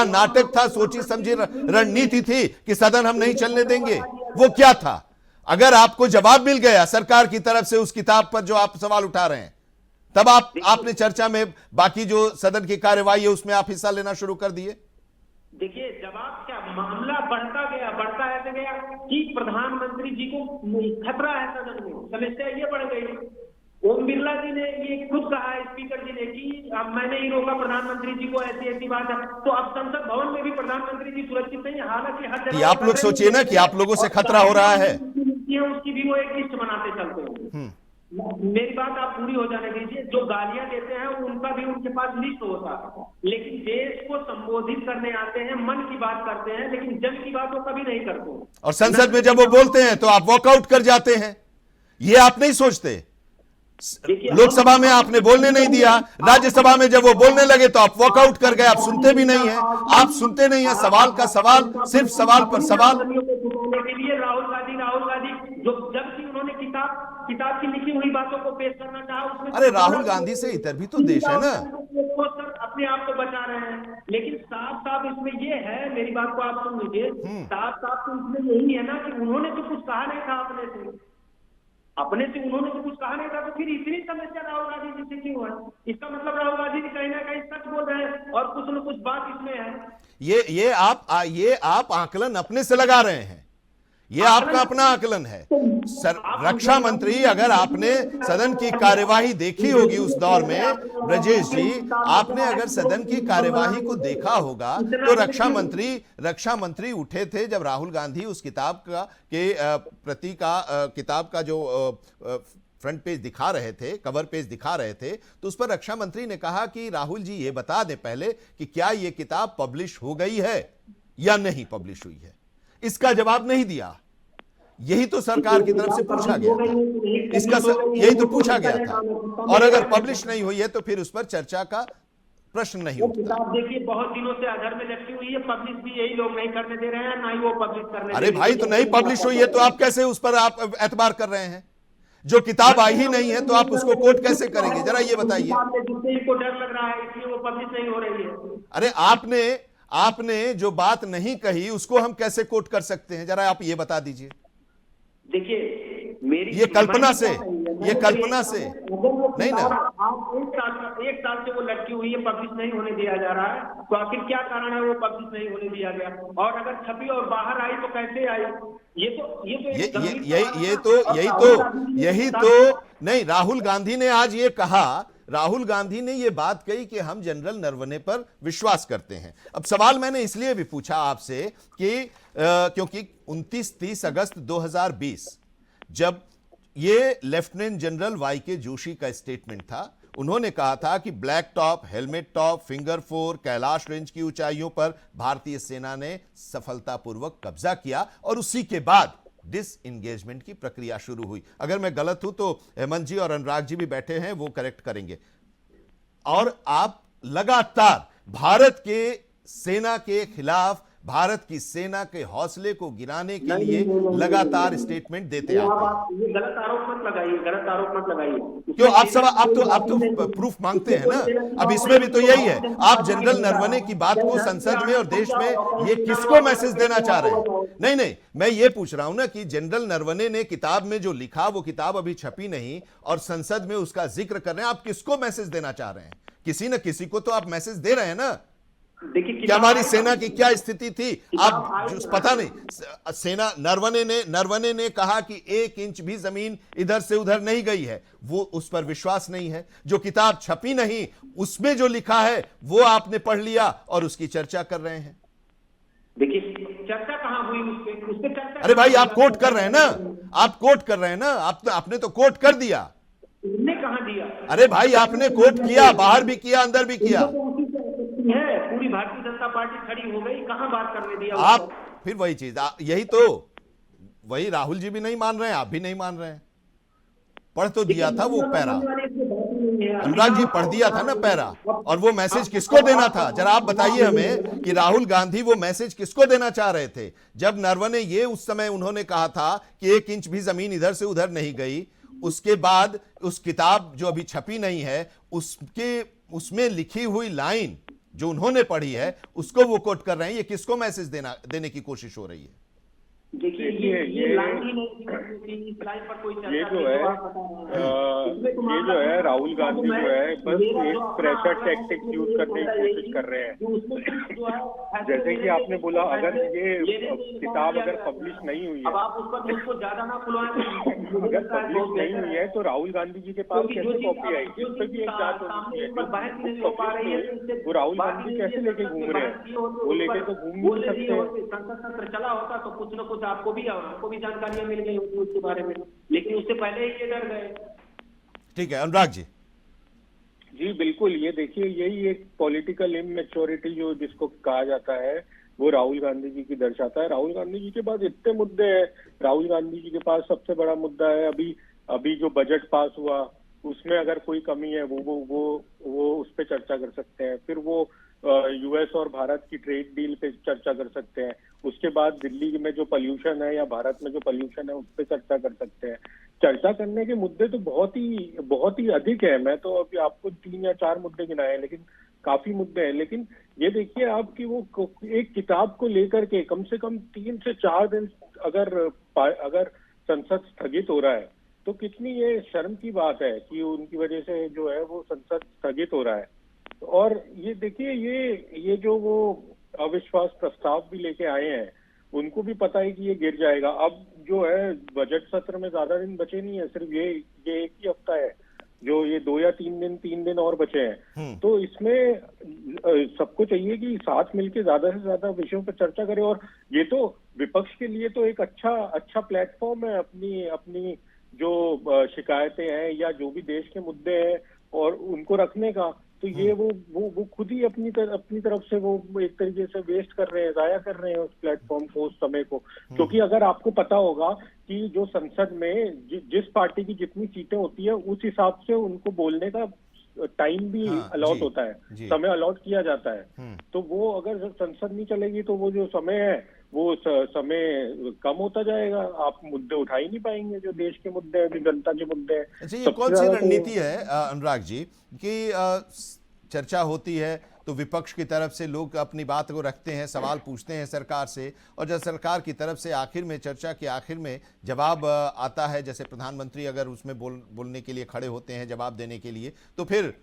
A: नाटक था? सोची समझी रणनीति थी कि सदन हम नहीं चलने देंगे? वो क्या था? अगर आपको जवाब मिल गया सरकार की तरफ से उस किताब पर जो आप सवाल उठा रहे हैं, तब आपने चर्चा में बाकी जो सदन की कार्यवाही है उसमें आप हिस्सा लेना शुरू कर दिए।
F: देखिए, जवाब क्या, मामला बढ़ता ऐसे गया कि प्रधानमंत्री जी को खतरा है सदन में, समस्या ये बढ़ गई। ओम बिरला जी ने ये खुद कहा है, स्पीकर जी ने, कि अब मैंने ही रोका प्रधानमंत्री जी को, ऐसी बात है। तो अब संसद भवन में भी प्रधानमंत्री जी सुरक्षित नहीं है, हालांकि हर जगह
A: आप लोग सोचिए ना कि आप लोगों से खतरा हो रहा है,
F: उसकी भी वो एक लिस्ट बनाते चलते हैं। मेरी बात पास लिस्ट होता, लेकिन देश को संबोधित करने आते हैं, मन की बात करते हैं, लेकिन जन की बात वो कभी नहीं करते।
A: और संसद में जब वो बोलते हैं तो आप वॉकआउट कर जाते हैं, ये आप नहीं सोचते? लोकसभा में आपने बोलने नहीं दिया, राज्यसभा में जब वो बोलने लगे तो आप वॉकआउट कर गए, आप सुनते भी नहीं है, आप सुनते नहीं है, सवाल का सवाल, सिर्फ सवाल पर सवाल।
F: के लिए राहुल गांधी जो जबकि उन्होंने किताब की लिखी हुई बातों को पेश करना चाहा, उसमें
A: अरे राहुल गांधी से इधर भी तो देश है ना।
F: सर अपने आप को बचा रहे हैं, लेकिन साफ इसमें ये है, मेरी बात को आप सुन लीजिए, साफ तो इसमें यही है ना कि उन्होंने तो कुछ कहा नहीं था अपने से उन्होंने तो कुछ कहा नहीं था, तो फिर इतनी समस्या राहुल गांधी जी से क्यों है? इसका मतलब राहुल गांधी जी कहीं ना कहीं सच बोल रहे हैं और कुछ न कुछ बात इसमें है।
A: ये आप आकलन अपने से लगा रहे हैं, ये आपका अपना आकलन है। रक्षा मंत्री, अगर आपने सदन की कार्यवाही देखी होगी उस दौर में, ब्रजेश जी, आपने अगर सदन की कार्यवाही को देखा होगा तो रक्षा मंत्री उठे थे जब राहुल गांधी उस किताब का के प्रति का किताब का जो फ्रंट पेज दिखा रहे थे, कवर पेज दिखा रहे थे, तो उस पर रक्षा मंत्री ने कहा कि राहुल जी ये बता दें पहले कि क्या ये किताब पब्लिश हो गई है या नहीं पब्लिश हुई है। इसका जवाब नहीं दिया, यही तो सरकार की तरफ से पूछा गया था, यही तो पूछा गया था, और अगर पब्लिश नहीं हुई है तो फिर उस पर चर्चा का प्रश्न नहीं उठता।
F: किताब देखिए बहुत दिनों से अधर में लटकी हुई है, पब्लिश भी यही लोग नहीं करने दे रहे हैं, ना ही वो पब्लिश करने।
A: अरे भाई, तो नहीं पब्लिश हुई है तो आप कैसे उस पर आप एतबार कर रहे हैं? जो किताब आई ही नहीं है तो आप उसको कोट कैसे करेंगे, जरा ये बताइए।
F: जिससे डर लग रहा है इसलिए वो पब्लिश नहीं हो रही है।
A: अरे आपने जो बात नहीं कही उसको हम कैसे कोट कर सकते हैं, जरा आप ये बता दीजिए।
F: देखिए मेरी
A: ये कल्पना से नहीं ना।
F: आप एक साल से वो लटकी हुई है, पब्लिश नहीं होने दिया जा रहा है, तो आखिर क्या कारण है वो पब्लिश नहीं होने दिया गया? और अगर छपी और बाहर आई तो कैसे आई? यही तो नहीं, राहुल गांधी ने आज ये कहा, राहुल गांधी ने ये बात कही कि हम जनरल नरवणे पर विश्वास करते हैं। अब सवाल मैंने इसलिए भी पूछा आपसे कि क्योंकि 29-30 अगस्त 2020 जब ये लेफ्टिनेंट जनरल वाईके जोशी का स्टेटमेंट था, उन्होंने कहा था कि black top, helmet top, finger 4, Kailash range की ऊंचाइयों पर भारतीय सेना ने सफलतापूर्वक कब्जा किया और उसी के बाद डिसएंगेजमेंट की प्रक्रिया शुरू हुई। अगर मैं गलत हूं तो हेमंत जी और अनुराग जी भी बैठे हैं, वो करेक्ट करेंगे। और आप लगातार भारत के सेना के खिलाफ, भारत की सेना के हौसले को गिराने के लिए लगातार स्टेटमेंट देते आते हैं। ये गलत आरोप मत लगाइए।
A: क्यों आप तो प्रूफ मांगते हैं ना। अब इसमें भी तो यही है, आप जनरल नरवणे की बात को संसद में और देश में ये किसको मैसेज देना चाह रहे हैं? नहीं, मैं ये पूछ रहा हूं ना कि जनरल नरवणे ने किताब में जो लिखा, वो किताब अभी छपी नहीं और संसद में उसका जिक्र कर रहे हैं, आप किसको मैसेज देना चाह रहे हैं? किसी न किसी को तो आप मैसेज दे रहे हैं ना। कि हमारी सेना की क्या स्थिति थी, आप पता नहीं। सेना नरवणे ने कहा कि 1 इंच भी जमीन इधर से उधर नहीं गई है, वो उस पर विश्वास नहीं है। जो किताब छपी नहीं, उसमें जो लिखा है वो आपने पढ़ लिया और उसकी चर्चा कर रहे हैं।
F: देखिए चर्चा कहां हुई उस पे चर्चा।
A: अरे भाई, आप कोट कर रहे हैं ना, आपने तो कोट कर दिया।
F: कहां दिया?
A: अरे भाई, आपने कोट किया, बाहर भी किया, अंदर भी किया।
F: है पूरी भारतीय जनता पार्टी खड़ी हो गई, कहां बात करने दिया
A: आप? फिर वही चीज, यही तो, वही राहुल जी भी नहीं मान रहे हैं, आप भी नहीं मान रहे हैं। पढ़ तो दिया था वो पैरा, अनुराग जी पढ़ दिया था ना पैरा, और वो मैसेज किसको देना था? जरा आप बताइए हमें कि राहुल गांधी वो मैसेज किसको देना चाह रहे थे? जब नरवणे ये उस समय उन्होंने कहा था कि 1 इंच भी जमीन इधर से उधर नहीं गई, उसके बाद उस किताब जो अभी छपी नहीं है उसमें लिखी हुई लाइन जो उन्होंने पढ़ी है उसको वो कोट कर रहे हैं। ये किसको मैसेज देने की कोशिश हो रही है?
E: देखिए ये जो है राहुल गांधी जो है बस एक प्रेशर टैक्टिक यूज करने की कोशिश कर रहे हैं। जैसे कि आपने बोला, अगर ये किताब अगर पब्लिश नहीं हुई है, अगर पब्लिश नहीं हुई है तो राहुल गांधी जी के पास कैसे कॉपी आएगी? उस पर भी एक जांच होनी चाहिए। वो राहुल गांधी कैसे लेके घूम रहे हैं? वो लेके तो घूम नहीं सकते।
F: संसद सत्र चला होता तो कुछ न कुछ आपको भी और हमको भी जानकारियां मिल गई होती उसके बारे में, लेकिन उससे पहले ही ये डर गए।
A: ठीक है अनुराग जी।
E: जी बिल्कुल, ये देखिए यही एक पॉलिटिकल इमेच्योरिटी जो जिसको कहा जाता है वो राहुल गांधी जी की दर्शाता है। राहुल गांधी जी के पास इतने मुद्दे हैं। राहुल गांधी जी के पास सबसे बड़ा मुद्दा है अभी अभी जो बजट पास हुआ उसमें अगर कोई कमी है वो उस पर चर्चा कर सकते हैं। फिर वो यूएस और भारत की ट्रेड डील पे चर्चा कर सकते हैं। उसके बाद दिल्ली में जो पोल्यूशन है या भारत में जो पोल्यूशन है उस पर चर्चा कर सकते हैं। चर्चा करने के मुद्दे तो बहुत ही अधिक है। मैं तो अभी आपको 3 या 4 मुद्दे गिनाए हैं, लेकिन काफी मुद्दे हैं। लेकिन ये देखिए आप कि वो एक किताब को लेकर के कम से कम 3 से 4 दिन अगर संसद स्थगित हो रहा है तो कितनी ये शर्म की बात है कि उनकी वजह से जो है वो संसद स्थगित हो रहा है। और ये देखिए ये जो वो अविश्वास प्रस्ताव भी लेके आए हैं उनको भी पता है कि ये गिर जाएगा। अब जो है बजट सत्र में ज्यादा दिन बचे नहीं है, सिर्फ ये एक ही हफ्ता है जो ये 2 या 3 दिन और बचे हैं। तो इसमें सबको चाहिए कि साथ मिलकर ज्यादा से ज्यादा विषयों पर चर्चा करें। और ये तो विपक्ष के लिए तो एक अच्छा प्लेटफॉर्म है अपनी जो शिकायतें हैं या जो भी देश के मुद्दे हैं और उनको रखने का। तो ये वो खुद ही अपनी तरफ से वो एक तरीके से वेस्ट कर रहे हैं, जाया कर रहे हैं उस प्लेटफॉर्म को, उस समय को। क्योंकि अगर आपको पता होगा कि जो संसद में जिस पार्टी की जितनी सीटें होती है उस हिसाब से उनको बोलने का टाइम भी अलॉट होता है, समय अलॉट किया जाता है। तो वो अगर संसद नहीं चलेगी तो वो जो समय है वो समय कम होता जाएगा। आप मुद्दे उठा ही नहीं पाएंगे जो देश के मुद्दे हैं, जो जनता के मुद्दे हैं।
A: अच्छा, ये कौन सी रणनीति है अनुराग जी कि चर्चा होती है तो विपक्ष की तरफ से लोग अपनी बात को रखते हैं, सवाल पूछते हैं सरकार से, और जब सरकार की तरफ से आखिर में चर्चा के आखिर में जवाब आता है, जैसे प्रधानमंत्री अगर उसमें बोलने के लिए खड़े होते हैं जवाब देने के लिए, तो फिर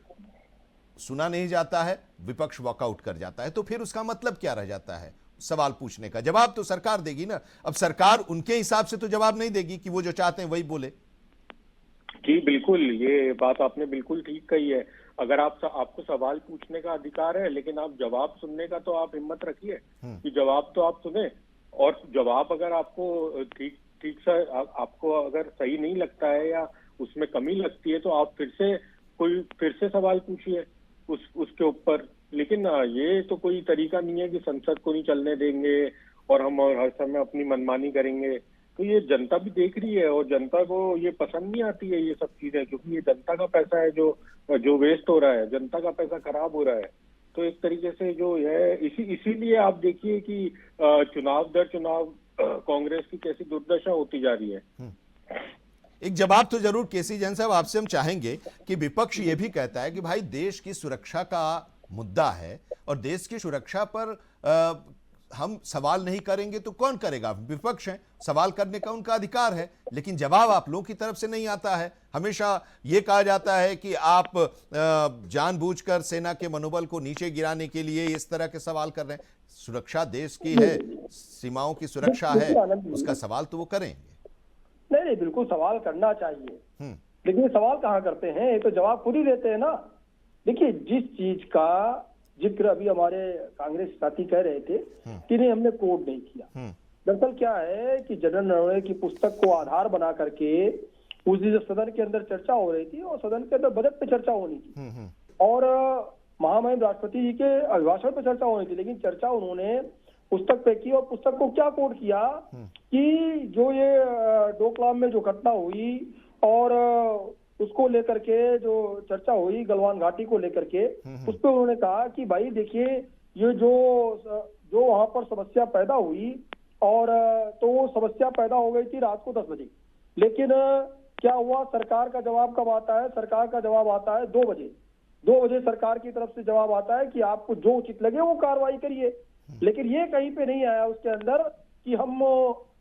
A: सुना नहीं जाता है, विपक्ष वॉकआउट कर जाता है। तो फिर उसका मतलब क्या रह जाता है सवाल पूछने का? जवाब तो सरकार देगी ना। अब सरकार उनके हिसाब से तो जवाब नहीं देगी कि वो जो चाहते हैं वही बोले।
E: जी बिल्कुल, ये बात आपने बिल्कुल ठीक कही है। अगर आपको सवाल पूछने का अधिकार है लेकिन आप जवाब सुनने का तो आप हिम्मत रखिए कि जवाब तो आप सुने। और जवाब अगर आपको ठीक से आपको अगर सही नहीं लगता है या उसमें कमी लगती है तो आप फिर से सवाल पूछिए उसके ऊपर। लेकिन ये तो कोई तरीका नहीं है कि संसद को नहीं चलने देंगे और हम हर समय अपनी मनमानी करेंगे। तो ये जनता भी देख रही है और जनता को ये पसंद नहीं आती है ये सब चीजें, क्योंकि ये जनता का पैसा है जो वेस्ट हो रहा है, जनता का पैसा खराब हो रहा है। तो एक तरीके से जो है इसीलिए आप देखिए कि चुनाव दर चुनाव कांग्रेस की कैसी दुर्दशा होती जा रही है।
A: एक जवाब तो जरूर केसी जैन साहब आपसे हम चाहेंगे कि विपक्ष ये भी कहता है कि भाई देश की सुरक्षा का मुद्दा है और देश की सुरक्षा पर हम सवाल नहीं करेंगे तो कौन करेगा? विपक्ष है, सवाल करने का उनका अधिकार है, लेकिन जवाब आप लोगों की तरफ से नहीं आता है। हमेशा ये कहा जाता है कि आप जानबूझकर सेना के मनोबल को नीचे गिराने के लिए इस तरह के सवाल कर रहे हैं। सुरक्षा देश की है, सीमाओं की सुरक्षा है, उसका सवाल तो वो करेंगे।
E: नहीं, बिल्कुल सवाल करना चाहिए, लेकिन सवाल कहाँ करते हैं? ये तो जवाब खुद ही देते हैं ना। देखिए, जिस चीज का जिक्र अभी हमारे कांग्रेस साथी कह रहे थे कि नहीं हमने कोड नहीं किया, दरअसल क्या है कि जनरल नरवणे की पुस्तक को आधार बना करके उस दिन जब सदन के अंदर चर्चा हो रही थी और सदन के अंदर बजट पे चर्चा होनी थी और महामहिम राष्ट्रपति जी के अभिभाषण पे चर्चा होनी थी, लेकिन चर्चा उन्होंने पुस्तक पे की। और पुस्तक को क्या कोड किया कि जो ये डोकलाम में जो घटना हुई और उसको लेकर के जो चर्चा हुई गलवान घाटी को लेकर के, उस पर उन्होंने कहा कि भाई देखिए ये जो वहां पर समस्या पैदा हुई और तो वो समस्या पैदा हो गई थी रात को 10 बजे, लेकिन क्या हुआ? सरकार का जवाब कब आता है? सरकार का जवाब आता है 2 बजे। 2 बजे सरकार की तरफ से जवाब आता है कि आपको जो उचित लगे वो कार्रवाई करिए। लेकिन ये कहीं पे नहीं आया उसके अंदर कि हम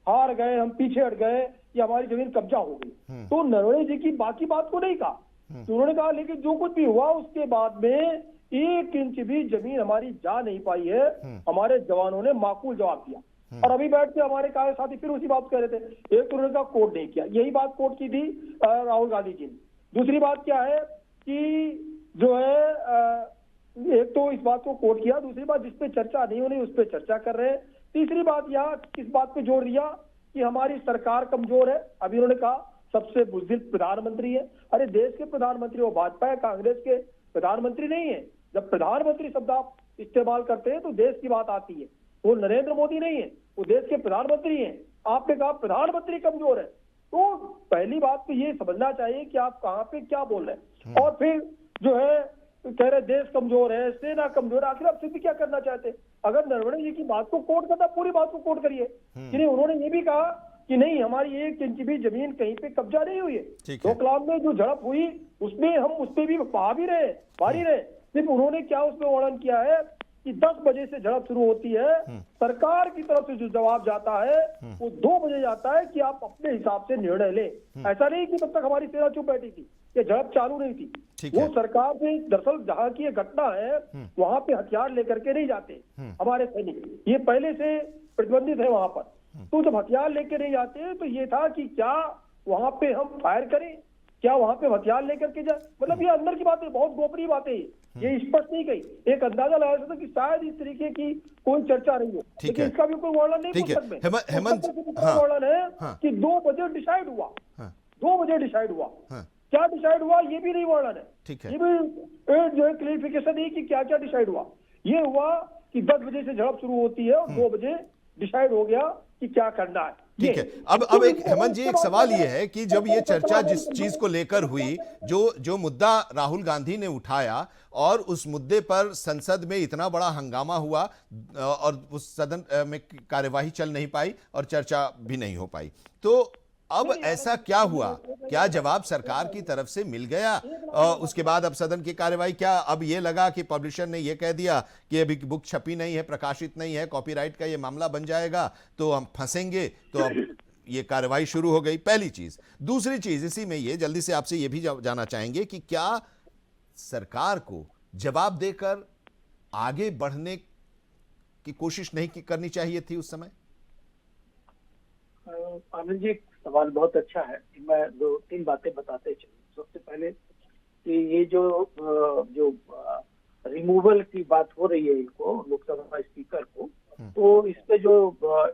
E: हार गए, हम पीछे हट गए या हमारी जमीन कब्जा हो गई। तो नरवणे जी की बाकी बात को नहीं कहा, तो उन्होंने कहा लेकिन जो कुछ भी हुआ उसके बाद में 1 इंच भी जमीन हमारी जा नहीं पाई है, हमारे जवानों ने माकूल जवाब दिया। और अभी बैठ के हमारे कांग्रेस साथी फिर उसी बात कह रहे थे, एक तो उन्होंने कहा कोड नहीं किया, यही बात कोड की थी राहुल गांधी जी ने। दूसरी बात क्या है कि जो है एक तो इस बात को कोड किया, दूसरी बात जिसपे चर्चा नहीं होनी उस पर चर्चा कर रहे हैं, तीसरी बात यहाँ किस बात पे जोर दिया कि हमारी सरकार कमजोर है। अभी उन्होंने कहा सबसे बुज़दिल प्रधानमंत्री है। अरे देश के प्रधानमंत्री वो भाजपा है, कांग्रेस के प्रधानमंत्री नहीं है। जब प्रधानमंत्री शब्द आप इस्तेमाल करते हैं तो देश की बात आती है। वो नरेंद्र मोदी नहीं है, वो देश के प्रधानमंत्री हैं। आपने कहा प्रधानमंत्री कमजोर है, तो पहली बात तो ये समझना चाहिए कि आप कहाँ पे क्या बोल रहे हैं। और फिर जो है कह रहे देश कमजोर है, सेना कमजोर है। आखिर आप सिद्ध क्या करना चाहते हैं? अगर नरवणे जी की बात को कोट करना, पूरी बात को कोट करिए कि नहीं, उन्होंने ये भी कहा कि नहीं हमारी 1 इंच भी जमीन कहीं पे कब्जा नहीं हुई है। डोकलाम में जो झड़प हुई उसमें हम उस पर भी पा भी रहे, पारी रहे। सिर्फ उन्होंने क्या उसमें वर्णन किया है कि 10 बजे से झड़प शुरू होती है, सरकार की तरफ से जो जवाब जाता है वो 2 बजे जाता है कि आप अपने हिसाब से निर्णय लें। ऐसा नहीं कि तब तक हमारी सेना चुप बैठी थी, ये झड़प चालू नहीं थी। वो सरकार से दरअसल जहाँ की ये घटना है वहां पे हथियार लेकर के नहीं जाते हमारे सैनिक, ये पहले से प्रतिबंधित है वहां पर। तो जब हथियार लेके नहीं जाते तो ये था कि क्या वहां पे हम फायर करें, क्या वहां पे हथियार लेकर के जाए। मतलब ये अंदर की बातें, बहुत गोपनीय बातें, ये स्पष्ट नहीं कही। एक अंदाजा लगाया सकता कि शायद इस तरीके की कोई चर्चा रही हो, लेकिन इसका भी कोई वर्णन नहीं पुस्तक में।
A: हेमंत
E: वर्णन है कि 2 बजे डिसाइड हुआ, 2 बजे डिसाइड हुआ, क्या डिसाइड हुआ ये भी नहीं वर्णन है। ये भी जो है क्लियरिफिकेशन नहीं कि क्या क्या डिसाइड हुआ। ये हुआ कि 10 बजे से झड़प शुरू होती है और 2 बजे डिसाइड हो गया कि क्या करना है।
A: ठीक है। अब एक हेमंत जी, एक सवाल ये है कि जब ये चर्चा जिस चीज को लेकर हुई, जो मुद्दा राहुल गांधी ने उठाया और उस मुद्दे पर संसद में इतना बड़ा हंगामा हुआ और उस सदन में कार्यवाही चल नहीं पाई और चर्चा भी नहीं हो पाई, तो अब ऐसा क्या हुआ? क्या जवाब सरकार की तरफ से मिल गया? उसके बाद अब सदन की कार्यवाही, क्या अब ये लगा कि पब्लिशर ने ये कह दिया कि अभी बुक छपी नहीं है, प्रकाशित नहीं है, कॉपीराइट का ये मामला बन जाएगा तो हम फंसेंगे, तो अब ये कार्रवाई शुरू हो गई? पहली चीज। दूसरी चीज इसी में ये जल्दी से आपसे ये भी जानना चाहेंगे कि क्या सरकार को जवाब देकर आगे बढ़ने की कोशिश नहीं करनी चाहिए थी उस समय?
G: आनंद जी, सवाल बहुत अच्छा है। मैं 2-3 बातें बताते चलूं। सबसे पहले कि ये जो रिमूवल की बात हो रही है इनको, लोकसभा स्पीकर को, तो इस पे जो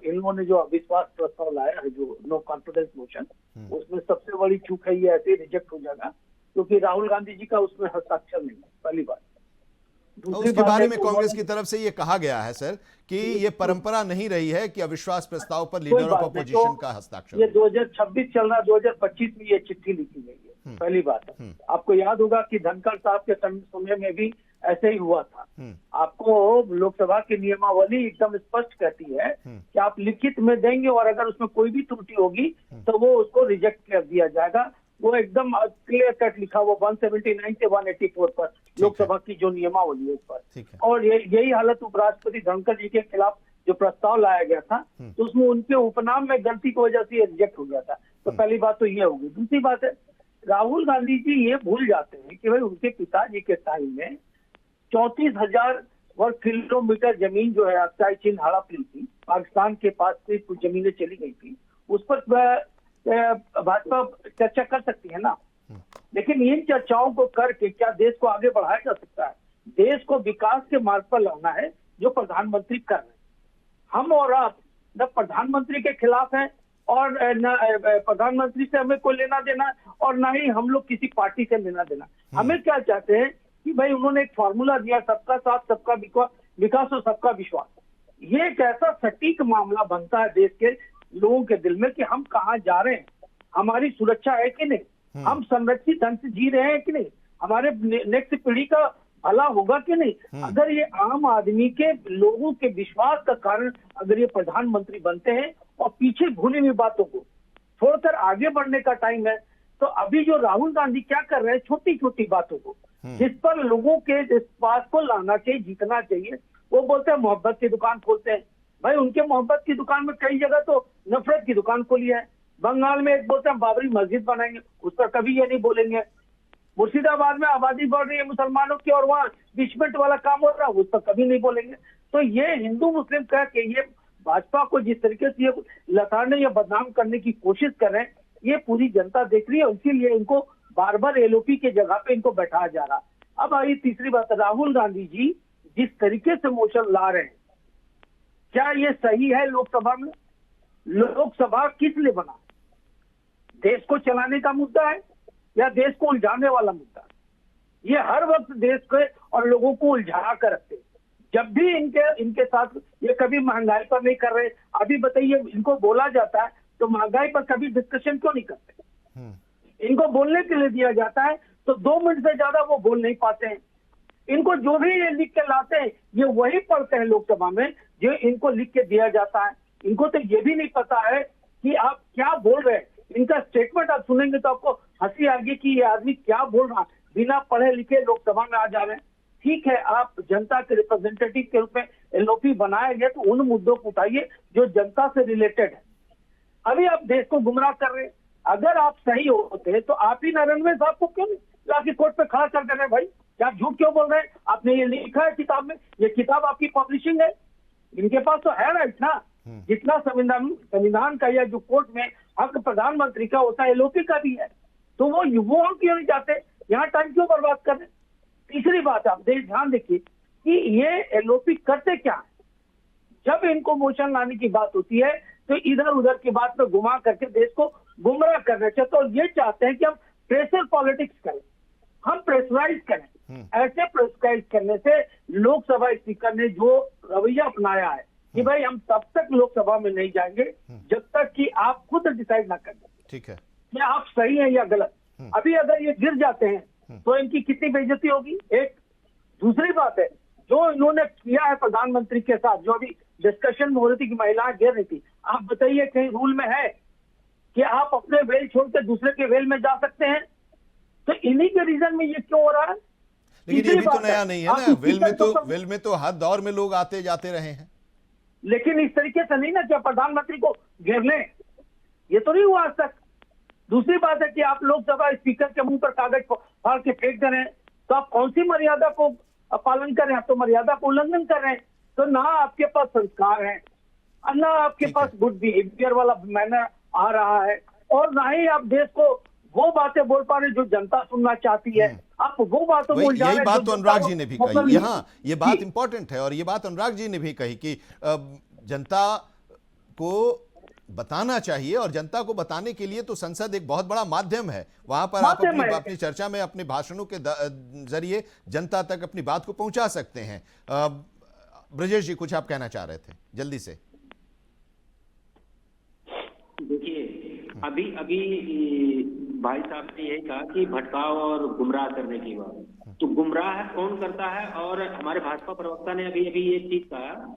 G: इन्होंने जो अविश्वास प्रस्ताव लाया है, जो नो कॉन्फिडेंस मोशन, उसमें सबसे बड़ी चूक है ये ऐसे रिजेक्ट हो जाएगा क्योंकि राहुल गांधी जी का उसमें हस्ताक्षर नहीं है, पहली बात।
A: उसके बारे में कांग्रेस की तरफ से ये कहा गया है सर कि ये परंपरा नहीं रही है कि अविश्वास प्रस्ताव पर लीडर ऑफ अपोजिशन का हस्ताक्षर।
G: ये 2026 चल रहा, 2025 में ये चिट्ठी लिखी गई है, पहली बात है। आपको याद होगा कि धनखड़ साहब के समय में भी ऐसे ही हुआ था। आपको लोकसभा की नियमावली एकदम स्पष्ट कहती है कि आप लिखित में देंगे और अगर उसमें कोई भी त्रुटि होगी तो वो उसको रिजेक्ट कर दिया जाएगा। वो एकदम क्लियर कट लिखा, वो 179 से 184 पर लोकसभा की जो नियमावली है उस पर। और यही हालत उपराष्ट्रपति धनखड़ जी के खिलाफ जो प्रस्ताव लाया गया था, तो उसमें उनके उपनाम में गलती की वजह से रिजेक्ट हो गया था। तो पहली बात तो ये होगी। दूसरी बात है, राहुल गांधी जी ये भूल जाते हैं कि भाई उनके पिताजी के टाइम में 34,000 वर्ग किलोमीटर जमीन जो है अक्साई चीन हड़प ली थी, पाकिस्तान के पास से कुछ जमीनें चली गई थी, उस पर भाजपा चर्चा कर सकती है ना। लेकिन इन चर्चाओं को करके क्या देश को आगे बढ़ाया जा सकता है? देश को विकास के मार्ग पर लाना है, जो प्रधानमंत्री कर रहे हैं। हम और आप न प्रधानमंत्री के खिलाफ हैं और न प्रधानमंत्री से हमें कोई लेना देना और ना ही हम लोग किसी पार्टी से लेना देना। हमें क्या चाहते हैं कि भाई उन्होंने एक फॉर्मूला दिया, सबका साथ, सबका विकास और सबका विश्वास। ये एक ऐसा सटीक मामला बनता है देश के लोगों के दिल में कि हम कहाँ जा रहे हैं, हमारी सुरक्षा है कि नहीं, हम संरक्षित ढंग से जी रहे हैं कि नहीं, हमारे नेक्स्ट पीढ़ी का भला होगा कि नहीं। अगर ये आम आदमी के लोगों के विश्वास का कारण अगर ये प्रधानमंत्री बनते हैं और पीछे भूली हुई बातों को छोड़कर आगे बढ़ने का टाइम है, तो अभी जो राहुल गांधी क्या कर रहे हैं, छोटी छोटी बातों को जिस पर लोगों के पास को लाना चाहिए, जीतना चाहिए, वो बोलते हैं मोहब्बत की दुकान खोलते हैं। भाई उनके मोहब्बत की दुकान में कई जगह तो नफरत की दुकान खोली है। बंगाल में एक बोलते हैं बाबरी मस्जिद बनाएंगे, उस पर कभी ये नहीं बोलेंगे। मुर्शिदाबाद में आबादी बढ़ रही है मुसलमानों की और वहाँ बिशमेंट वाला काम हो रहा है, उस पर कभी नहीं बोलेंगे। तो ये हिंदू मुस्लिम कह के ये भाजपा को जिस तरीके से ये लताड़ने या बदनाम करने की कोशिश कर रहे हैं, ये पूरी जनता देख रही है, इसीलिए इनको बार बार एलओपी के जगह पे इनको बैठाया जा रहा। अब आई तीसरी बात, राहुल गांधी जी जिस तरीके से मोशन ला रहे हैं, क्या ये सही है? लोकसभा में, लोकसभा किस लिए बना? देश को चलाने का मुद्दा है या देश को उलझाने वाला मुद्दा? ये हर वक्त देश के और लोगों को उलझा कर रखते हैं। जब भी इनके साथ ये कभी महंगाई पर नहीं कर रहे, अभी बताइए इनको बोला जाता है तो महंगाई पर कभी डिस्कशन क्यों नहीं करते? इनको बोलने के लिए दिया जाता है तो 2 मिनट से ज्यादा वो बोल नहीं पाते हैं। इनको जो भी ये लिख के लाते हैं ये वही पढ़ते हैं लोकसभा में जो इनको लिख के दिया जाता है। इनको तो ये भी नहीं पता है कि आप क्या बोल रहे हैं। इनका स्टेटमेंट आप सुनेंगे तो आपको हंसी आएगी कि ये आदमी क्या बोल रहा है, बिना पढ़े लिखे लोकसभा में आ जा रहे हैं। ठीक है, आप जनता के रिप्रेजेंटेटिव के रूप में एलओपी बनाया गया तो उन मुद्दों को उठाइए जो जनता से रिलेटेड है। अभी आप देश को गुमराह कर रहे हैं। अगर आप सही होते तो आप ही नरेंद्र साहब को क्यों लाके कोर्ट पे खड़ा कर दे रहे हैं? भाई क्या झूठ क्यों बोल रहे हैं? आपने ये लिखा है किताब में, ये किताब आपकी पब्लिशिंग है, इनके पास तो है राइट ना। जितना संविधान का या जो कोर्ट में हक प्रधानमंत्री का होता है एलओपी का भी है, तो वो क्यों नहीं जाते? यहाँ टाइम क्यों बर्बाद कर रहे? तीसरी बात आप ध्यान देखिए कि ये एलओपी करते क्या है। जब इनको मोशन लाने की बात होती है तो इधर उधर की बात में घुमा करके देश को गुमराह करना चाहते, और ये चाहते हैं कि हम प्रेशर पॉलिटिक्स करें, हम प्रेशराइज करें। ऐसे प्रेशराइज करने से लोकसभा स्पीकर ने जो रवैया अपनाया है कि भाई हम तब तक लोकसभा में नहीं जाएंगे जब तक कि आप खुद डिसाइड ना कर दें
A: ठीक है
G: कि आप सही हैं या गलत। अभी अगर ये गिर जाते हैं तो इनकी कितनी बेइज्जती होगी। एक दूसरी बात है जो इन्होंने किया है प्रधानमंत्री के साथ, जो अभी डिस्कशन में हो रही थी कि महिलाएं गिर रही थी, आप बताइए कहीं रूल में है कि आप अपने वेल छोड़कर दूसरे के वेल में जा सकते हैं? तो इन्हीं के रीजन में ये क्यों हो रहा है?
A: लेकिन ये भी तो नया नहीं है ना, वेल में तो हर दौर में लोग आते जाते रहे हैं।
G: लेकिन इस तरीके से नहीं ना कि प्रधानमंत्री को घेर लें, ये तो नहीं हुआ आज तक। दूसरी बात है कि आप लोकसभा स्पीकर के मुंह पर कागज फाड़ के फेंक दे रहे हैं, तो आप कौन सी मर्यादा को पालन कर रहे हैं? आप तो मर्यादा को उल्लंघन कर रहे हैं। तो ना आपके पास संस्कार है, ना आपके पास गुड बिहेवियर वाला मैनर आ रहा है, और ना ही आप देश को वो बातें बोल पा रहे जो जनता सुनना चाहती है। आप वो बातों बोल जा रहे हैं।
A: यही बात तो अनुराग जी ने भी कही। यहाँ ये बात इंपॉर्टेंट है और ये बात अनुराग जी ने भी कही कि जनता को बताना चाहिए, और जनता को बताने के लिए तो संसद एक बहुत बड़ा माध्यम है। वहां पर आप अपनी चर्चा में अपने भाषणों के जरिए जनता तक अपनी बात को पहुंचा सकते हैं। ब्रजेश जी कुछ आप कहना चाह रहे थे जल्दी से।
F: देखिए अभी भाई साहब ने यही कहा कि भटकाव और गुमराह करने की बात, तो गुमराह कौन करता है? और हमारे भाजपा प्रवक्ता ने अभी ये चीज कहा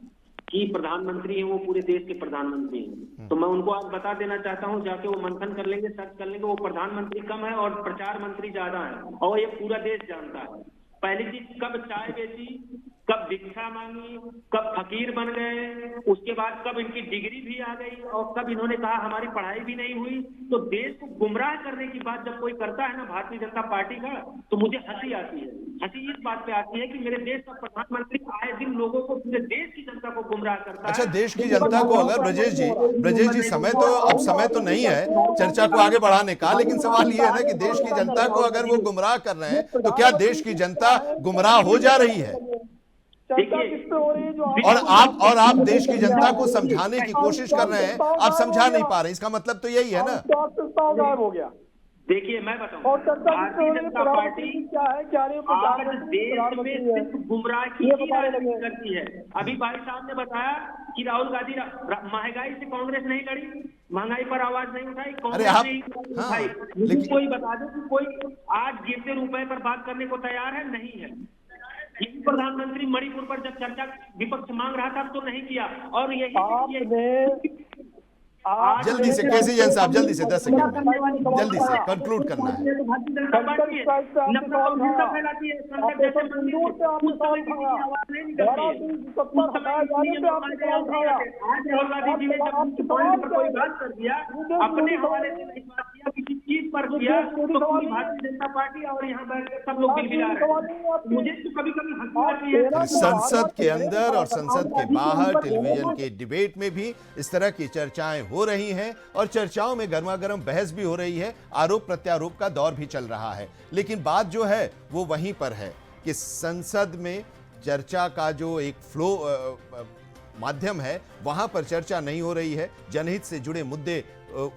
F: कि प्रधानमंत्री हैं वो पूरे देश के प्रधानमंत्री हैं, तो मैं उनको आज बता देना चाहता हूं, जाके वो मंथन कर लेंगे, सर्च कर लेंगे, वो प्रधानमंत्री कम है और प्रचार मंत्री ज्यादा है, और ये पूरा देश जानता है। पहली चीज, कब चाय बेची, कब भिक्षा मांगी, कब फकीर बन गए, उसके बाद कब इनकी डिग्री भी आ गई, और कब इन्होंने कहा हमारी पढ़ाई भी नहीं हुई। तो देश को गुमराह करने की बात जब कोई करता है ना भारतीय जनता पार्टी का, तो मुझे हंसी आती है। हंसी इस बात पे आती है कि मेरे देश का प्रधानमंत्री आए दिन लोगों को, पूरे देश की जनता को गुमराह करता है।
A: अच्छा, देश की जनता को अगर ब्रजेश जी समय तो नहीं है चर्चा को आगे बढ़ाने का, लेकिन सवाल ये है ना कि देश की जनता को अगर वो गुमराह कर रहे हैं तो क्या देश की जनता गुमराह हो जा रही है? और आप देश की जनता को समझाने की कोशिश कर रहे हैं, आप समझा नहीं पा रहे, इसका मतलब तो यही है ना।
G: हो गया।
F: देखिए मैं बताऊं, भारतीय जनता पार्टी आज देश में सिर्फ गुमराह की राजनीति करती है। अभी भाई साहब ने बताया कि राहुल गांधी महंगाई से कांग्रेस नहीं लड़ी, महंगाई पर आवाज नहीं उठाई, कांग्रेस नहीं उठाई। मुझे कोई बता दे कि कोई आज गिरते रुपए पर बात करने को तैयार है? नहीं है। प्रधानमंत्री मणिपुर पर जब चर्चा विपक्ष मांग रहा था तो नहीं किया, और यही
A: जल्दी से केसी जैन साहब, जल्दी से 10 सेकंड में जल्दी से कंक्लूड करना है।
F: अपने हवाले से नहीं बात किया, किसी चीज पर किया, तो भारतीय जनता पार्टी और यहाँ बैठ सब लोग गिलगिला रहे हैं। मुझे तो कभी कभी हंसी आती है।
A: संसद के अंदर और संसद के बाहर टेलीविजन के डिबेट में भी इस तरह की चर्चाएं हो रही हैं, और चर्चाओं में गर्मागर्म बहस भी हो रही है, आरोप प्रत्यारोप का दौर भी चल रहा है। लेकिन बात जो है वो वहीं पर है कि संसद में चर्चा का जो एक फ्लो माध्यम है वहां पर चर्चा नहीं हो रही है, जनहित से जुड़े मुद्दे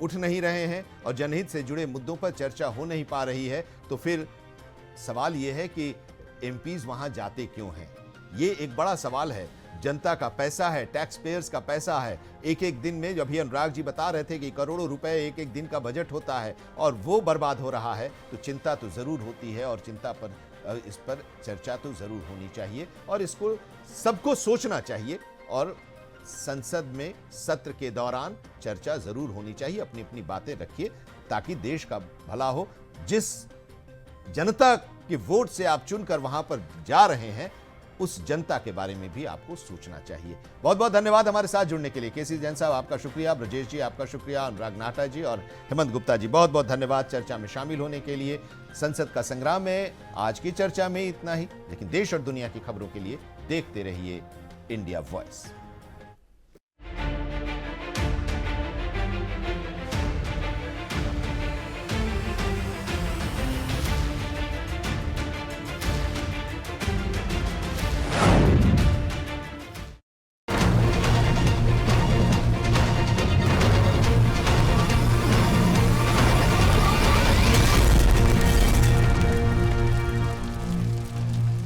A: उठ नहीं रहे हैं, और जनहित से जुड़े मुद्दों पर चर्चा हो नहीं पा रही है। तो फिर सवाल यह है कि एमपीज वहां जाते क्यों हैं? ये एक बड़ा सवाल है। जनता का पैसा है, टैक्स पेयर्स का पैसा है। एक एक दिन में, जब भी अनुराग जी बता रहे थे कि करोड़ों रुपए एक एक दिन का बजट होता है और वो बर्बाद हो रहा है, तो चिंता तो जरूर होती है और चिंता पर इस पर चर्चा तो जरूर होनी चाहिए और इसको सबको सोचना चाहिए और संसद में सत्र के दौरान चर्चा जरूर होनी चाहिए। अपनी अपनी बातें रखिए ताकि देश का भला हो। जिस जनता के वोट से आप चुनकर वहां पर जा रहे हैं, उस जनता के बारे में भी आपको सोचना चाहिए। बहुत बहुत धन्यवाद हमारे साथ जुड़ने के लिए। केसी जैन साहब आपका शुक्रिया, ब्रजेश जी आपका शुक्रिया, अनुराग नाटा जी और हेमंत गुप्ता जी बहुत बहुत धन्यवाद चर्चा में शामिल होने के लिए। संसद का संग्राम में आज की चर्चा में इतना ही, लेकिन देश और दुनिया की खबरों के लिए देखते रहिए इंडिया वॉइस।